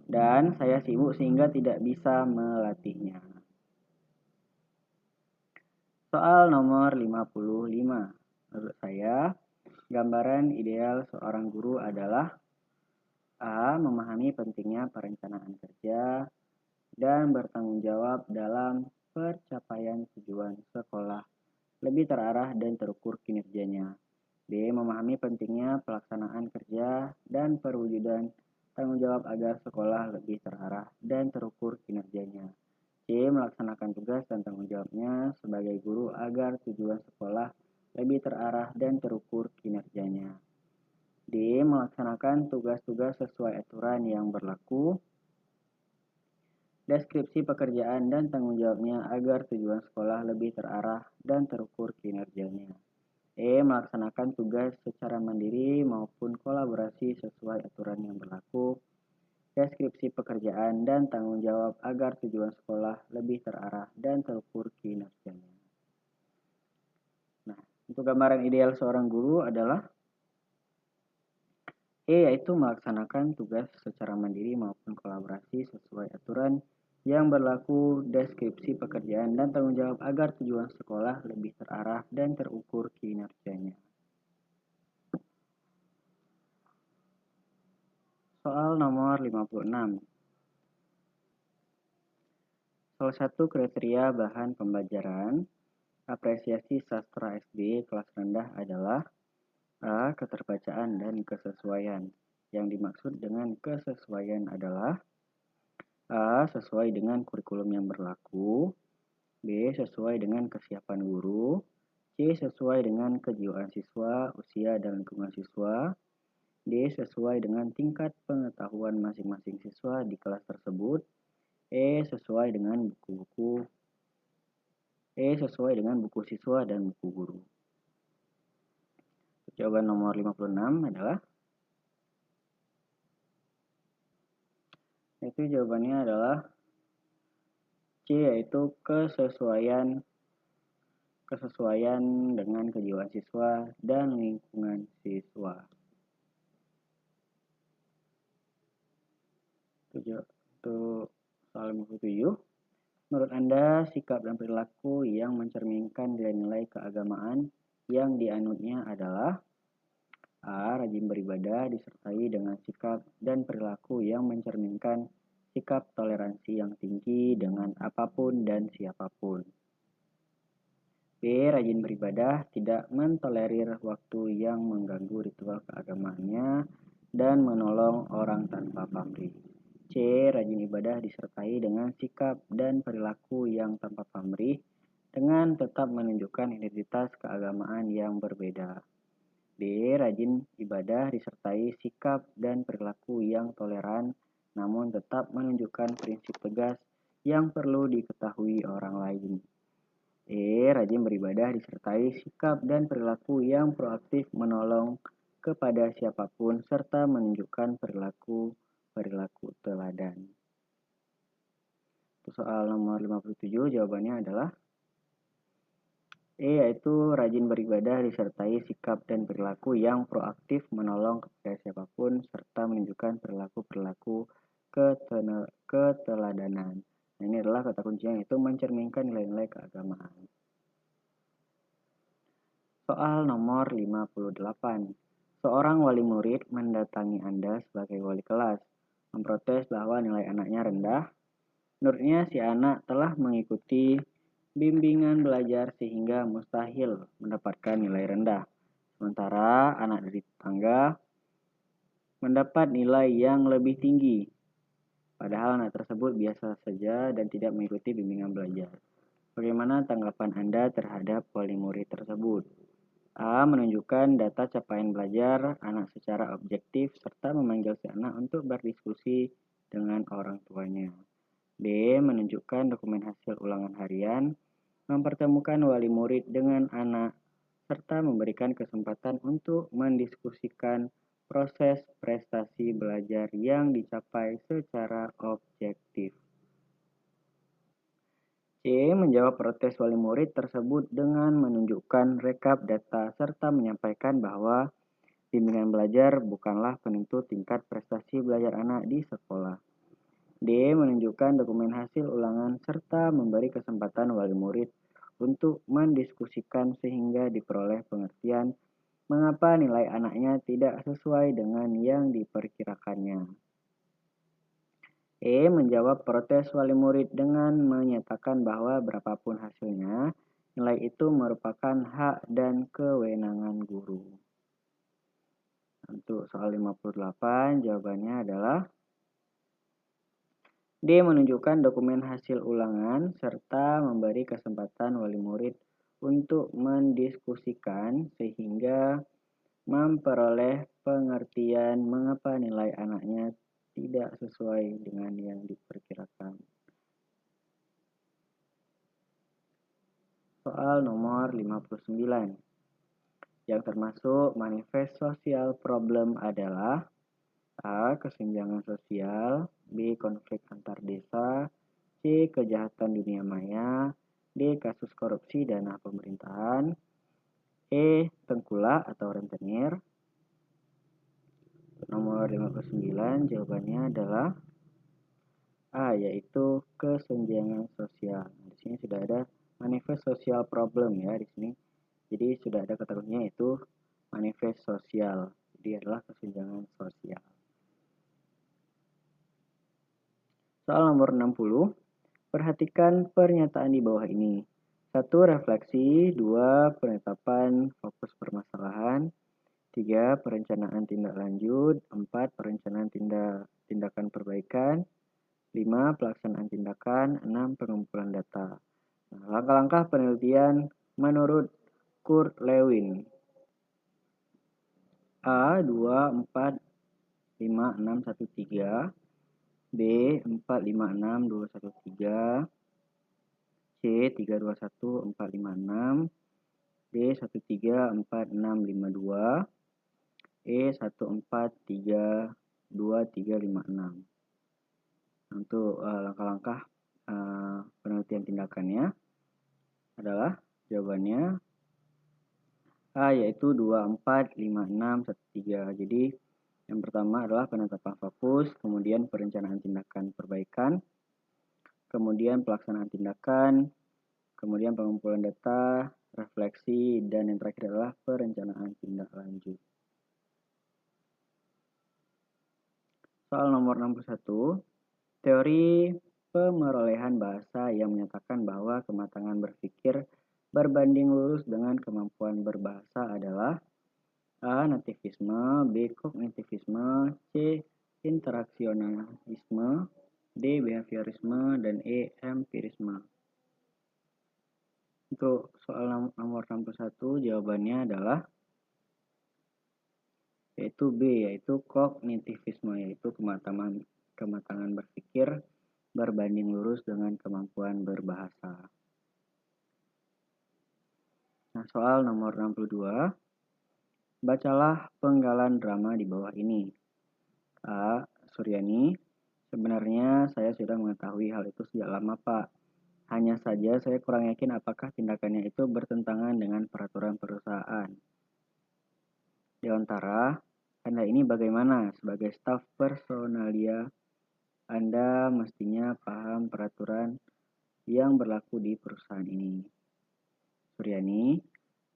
dan saya sibuk sehingga tidak bisa melatihnya. Soal nomor 55. Menurut saya, gambaran ideal seorang guru adalah A. Memahami pentingnya perencanaan kerja dan bertanggung jawab dalam pencapaian tujuan sekolah, lebih terarah dan terukur kinerjanya. B. Memahami pentingnya pelaksanaan kerja dan perwujudan tanggung jawab agar sekolah lebih terarah dan terukur kinerjanya. C. Melaksanakan tugas dan tanggung jawabnya sebagai guru agar tujuan sekolah lebih terarah dan terukur kinerjanya. D. Melaksanakan tugas-tugas sesuai aturan yang berlaku. Deskripsi pekerjaan dan tanggung jawabnya agar tujuan sekolah lebih terarah dan terukur kinerjanya. E. Melaksanakan tugas secara mandiri maupun kolaborasi sesuai aturan yang berlaku. Deskripsi pekerjaan dan tanggung jawab agar tujuan sekolah lebih terarah dan terukur kinerjanya. Nah, untuk gambaran ideal seorang guru adalah E, yaitu melaksanakan tugas secara mandiri maupun kolaborasi sesuai aturan yang berlaku, deskripsi pekerjaan dan tanggung jawab agar tujuan sekolah lebih terarah dan terukur kinerjanya. Soal nomor 56. Salah satu kriteria bahan pembelajaran apresiasi sastra SD kelas rendah adalah A. Keterbacaan dan kesesuaian. Yang dimaksud dengan kesesuaian adalah A. Sesuai dengan kurikulum yang berlaku. B. Sesuai dengan kesiapan guru. C. Sesuai dengan kejiwaan siswa, usia, dan lingkungan siswa. D. Sesuai dengan tingkat pengetahuan masing-masing siswa di kelas tersebut. E. Sesuai dengan buku siswa dan buku guru. Jawaban nomor 56 adalah jawabannya adalah C, yaitu kesesuaian dengan kejiwaan siswa dan lingkungan siswa. Untuk soal 57, menurut Anda sikap dan perilaku yang mencerminkan nilai-nilai keagamaan yang dianutnya adalah A. Rajin beribadah disertai dengan sikap dan perilaku yang mencerminkan sikap toleransi yang tinggi dengan apapun dan siapapun. B. Rajin beribadah tidak mentolerir waktu yang mengganggu ritual keagamaannya dan menolong orang tanpa pamrih. C. Rajin ibadah disertai dengan sikap dan perilaku yang tanpa pamrih dengan tetap menunjukkan identitas keagamaan yang berbeda. D. Rajin ibadah disertai sikap dan perilaku yang toleran namun tetap menunjukkan prinsip tegas yang perlu diketahui orang lain. E. Rajin beribadah disertai sikap dan perilaku yang proaktif menolong kepada siapapun serta menunjukkan perilaku teladan. Untuk soal nomor 57 jawabannya adalah E, yaitu rajin beribadah disertai sikap dan perilaku yang proaktif menolong kepada siapapun serta menunjukkan perilaku-perilaku keteladanan. Nah, ini adalah kata kuncinya, yaitu mencerminkan nilai-nilai keagamaan. Soal nomor 58. Seorang wali murid mendatangi Anda sebagai wali kelas, memprotes bahwa nilai anaknya rendah. Menurutnya si anak telah mengikuti bimbingan belajar sehingga mustahil mendapatkan nilai rendah. Sementara anak dari tetangga mendapat nilai yang lebih tinggi. Padahal anak tersebut biasa saja dan tidak mengikuti bimbingan belajar. Bagaimana tanggapan Anda terhadap wali murid tersebut? A. Menunjukkan data capaian belajar anak secara objektif serta memanggil si anak untuk berdiskusi dengan orang tuanya. B. Menunjukkan dokumen hasil ulangan harian, mempertemukan wali murid dengan anak, serta memberikan kesempatan untuk mendiskusikan proses prestasi belajar yang dicapai secara objektif. C. Menjawab protes wali murid tersebut dengan menunjukkan rekap data serta menyampaikan bahwa bimbingan belajar bukanlah penentu tingkat prestasi belajar anak di sekolah. D. Menunjukkan dokumen hasil ulangan serta memberi kesempatan wali murid untuk mendiskusikan sehingga diperoleh pengertian mengapa nilai anaknya tidak sesuai dengan yang diperkirakannya. E. Menjawab protes wali murid dengan menyatakan bahwa berapapun hasilnya, nilai itu merupakan hak dan kewenangan guru. Untuk soal 58, jawabannya adalah D. Menunjukkan dokumen hasil ulangan serta memberi kesempatan wali murid untuk mendiskusikan sehingga memperoleh pengertian mengapa nilai anaknya tidak sesuai dengan yang diperkirakan. Soal nomor 59. Yang termasuk manifest sosial problem adalah A. Kesenjangan sosial, B. Konflik antar desa, C. Kejahatan dunia maya, D. Kasus korupsi dana pemerintahan, E. Tengkulak atau rentenir. Nomor 59 jawabannya adalah A, yaitu kesenjangan sosial. Di sini sudah ada manifest social problem ya di sini. Jadi sudah ada kata kuncinya yaitu manifest sosial. Jadi adalah kesenjangan sosial. Soal nomor 60. Perhatikan pernyataan di bawah ini. 1. Refleksi. 2. Penetapan fokus permasalahan. 3. Perencanaan tindak lanjut. 4. Perencanaan tindakan perbaikan. 5. Pelaksanaan tindakan. 6. Pengumpulan data. Nah, langkah-langkah penelitian menurut Kurt Lewin. A. 2, 4, 5, 6, 1, 3. B. 4, 5, 6, 2, 1, 3. C. 3, 2, 1, 4, 5, 6. D. 1, 3, 4, 6, 5, 2. E. 1, 4, 3, 2, 3, 5, 6. Untuk langkah-langkah penelitian tindakannya adalah jawabannya A, yaitu 2, 4, 5, 6, 1, 3. Jadi yang pertama adalah penetapan fokus, kemudian perencanaan tindakan perbaikan, kemudian pelaksanaan tindakan, kemudian pengumpulan data, refleksi, dan yang terakhir adalah perencanaan tindak lanjut. Soal nomor 61. Teori pemerolehan bahasa yang menyatakan bahwa kematangan berpikir berbanding lurus dengan kemampuan berbahasa adalah A. Nativisme, B. Kognitivisme, C. Interaksionalisme, D. Behaviorisme, dan E. Empirisme. Untuk soal nomor 61 jawabannya adalah yaitu B, yaitu kognitivisme, yaitu kematangan berpikir berbanding lurus dengan kemampuan berbahasa. Nah, soal nomor 62. Bacalah penggalan drama di bawah ini. A. Suryani, sebenarnya saya sudah mengetahui hal itu sejak lama, Pak. Hanya saja saya kurang yakin apakah tindakannya itu bertentangan dengan peraturan perusahaan. Dewantara, Anda ini bagaimana? Sebagai staf personalia, Anda mestinya paham peraturan yang berlaku di perusahaan ini. Suryani,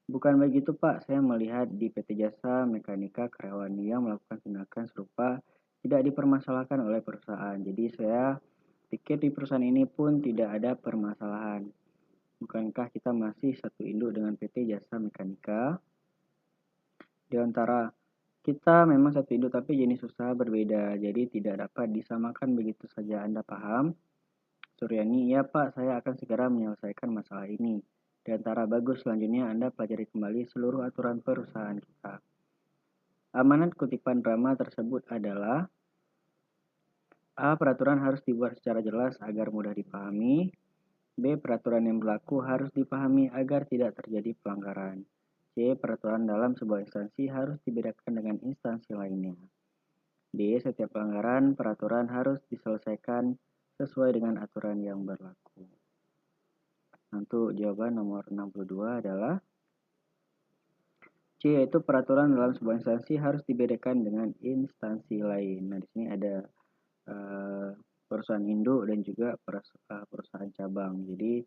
bukan begitu Pak, saya melihat di PT Jasa Mekanika karyawan yang melakukan tindakan serupa tidak dipermasalahkan oleh perusahaan. Jadi saya pikir di perusahaan ini pun tidak ada permasalahan. Bukankah kita masih satu induk dengan PT Jasa Mekanika? Di antara kita memang satu induk tapi jenis usaha berbeda, jadi tidak dapat disamakan begitu saja. Anda paham? Suryani, iya Pak, saya akan segera menyelesaikan masalah ini. Di antara bagus, selanjutnya Anda pelajari kembali seluruh aturan perusahaan kita. Amanat kutipan drama tersebut adalah A. Peraturan harus dibuat secara jelas agar mudah dipahami. B. Peraturan yang berlaku harus dipahami agar tidak terjadi pelanggaran. C. Peraturan dalam sebuah instansi harus dibedakan dengan instansi lainnya. D. Setiap pelanggaran peraturan harus diselesaikan sesuai dengan aturan yang berlaku. Untuk jawaban nomor 62 adalah C, yaitu peraturan dalam sebuah instansi harus dibedakan dengan instansi lain. Nah, di sini ada perusahaan induk dan juga perusahaan cabang. Jadi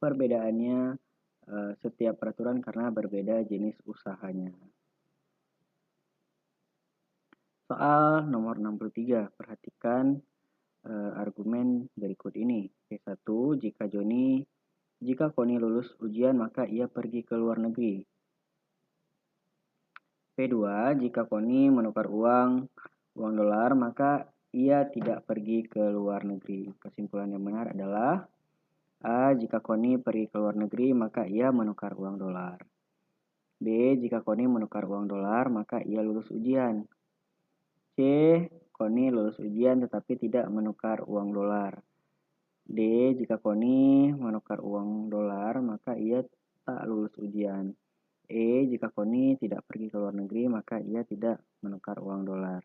perbedaannya setiap peraturan karena berbeda jenis usahanya. Soal nomor 63, perhatikan argumen berikut ini. P1, jika Koni lulus ujian maka ia pergi ke luar negeri. P2, jika Koni menukar uang dolar maka ia tidak pergi ke luar negeri. Kesimpulan yang benar adalah A. Jika Koni pergi ke luar negeri maka ia menukar uang dolar. B. Jika Koni menukar uang dolar maka ia lulus ujian. C. Koni lulus ujian tetapi tidak menukar uang dolar. D. Jika Koni menukar uang dolar maka ia tak lulus ujian. E. Jika Koni tidak pergi ke luar negeri maka ia tidak menukar uang dolar.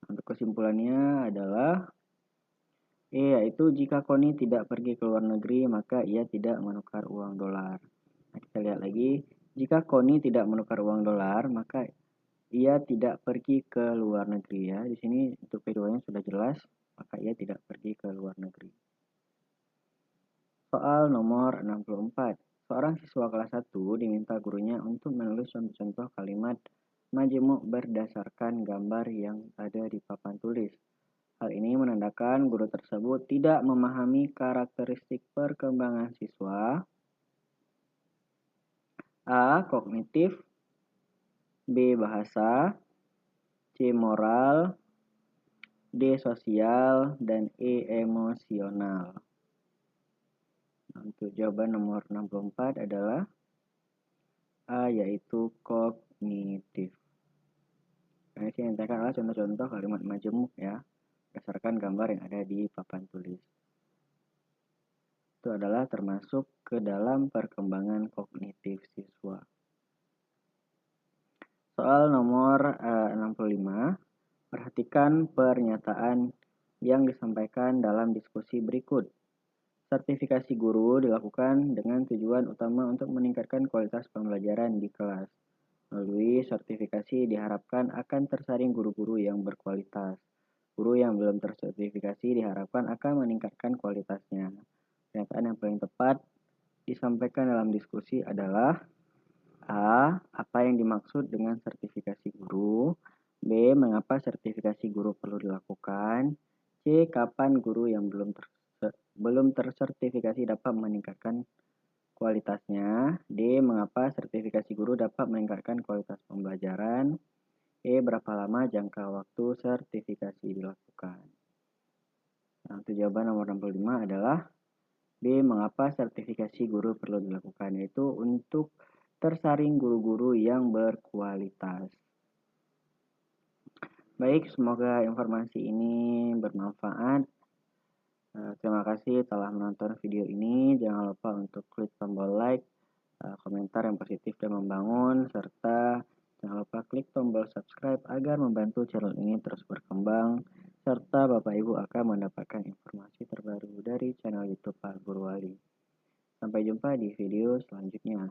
Untuk kesimpulannya adalah E, yaitu jika Koni tidak pergi ke luar negeri maka ia tidak menukar uang dolar. Nah, kita lihat lagi, jika Koni tidak menukar uang dolar maka ia tidak pergi ke luar negeri ya. Di sini untuk P2-nya sudah jelas, maka ia tidak pergi ke luar negeri. Soal nomor 64. Seorang siswa kelas 1 diminta gurunya untuk menulis contoh-contoh kalimat majemuk berdasarkan gambar yang ada di papan tulis. Hal ini menandakan guru tersebut tidak memahami karakteristik perkembangan siswa. A. Kognitif, B. Bahasa, C. Moral, D. Sosial, dan E. Emosional. Nah, untuk jawaban nomor 64 adalah A, yaitu kognitif. Nah, ini yang dikatakan adalah contoh-contoh kalimat majemuk ya, berdasarkan gambar yang ada di papan tulis. Itu adalah termasuk ke dalam perkembangan kognitif siswa. Soal nomor 65. Perhatikan pernyataan yang disampaikan dalam diskusi berikut. Sertifikasi guru dilakukan dengan tujuan utama untuk meningkatkan kualitas pembelajaran di kelas. Melalui sertifikasi diharapkan akan tersaring guru-guru yang berkualitas. Guru yang belum tersertifikasi diharapkan akan meningkatkan kualitasnya. Pernyataan yang paling tepat disampaikan dalam diskusi adalah A. Apa yang dimaksud dengan sertifikasi guru? B. Mengapa sertifikasi guru perlu dilakukan? C. Kapan guru yang belum tersertifikasi dapat meningkatkan kualitasnya? D. Mengapa sertifikasi guru dapat meningkatkan kualitas pembelajaran? E. Berapa lama jangka waktu sertifikasi dilakukan? Nah, untuk jawaban nomor 65 adalah B. Mengapa sertifikasi guru perlu dilakukan? Yaitu untuk tersaring guru-guru yang berkualitas. Baik, semoga informasi ini bermanfaat. Terima kasih telah menonton video ini. Jangan lupa untuk klik tombol like, komentar yang positif dan membangun, serta jangan lupa klik tombol subscribe agar membantu channel ini terus berkembang, serta Bapak Ibu akan mendapatkan informasi terbaru dari channel YouTube Pak Guru Wali. Sampai jumpa di video selanjutnya.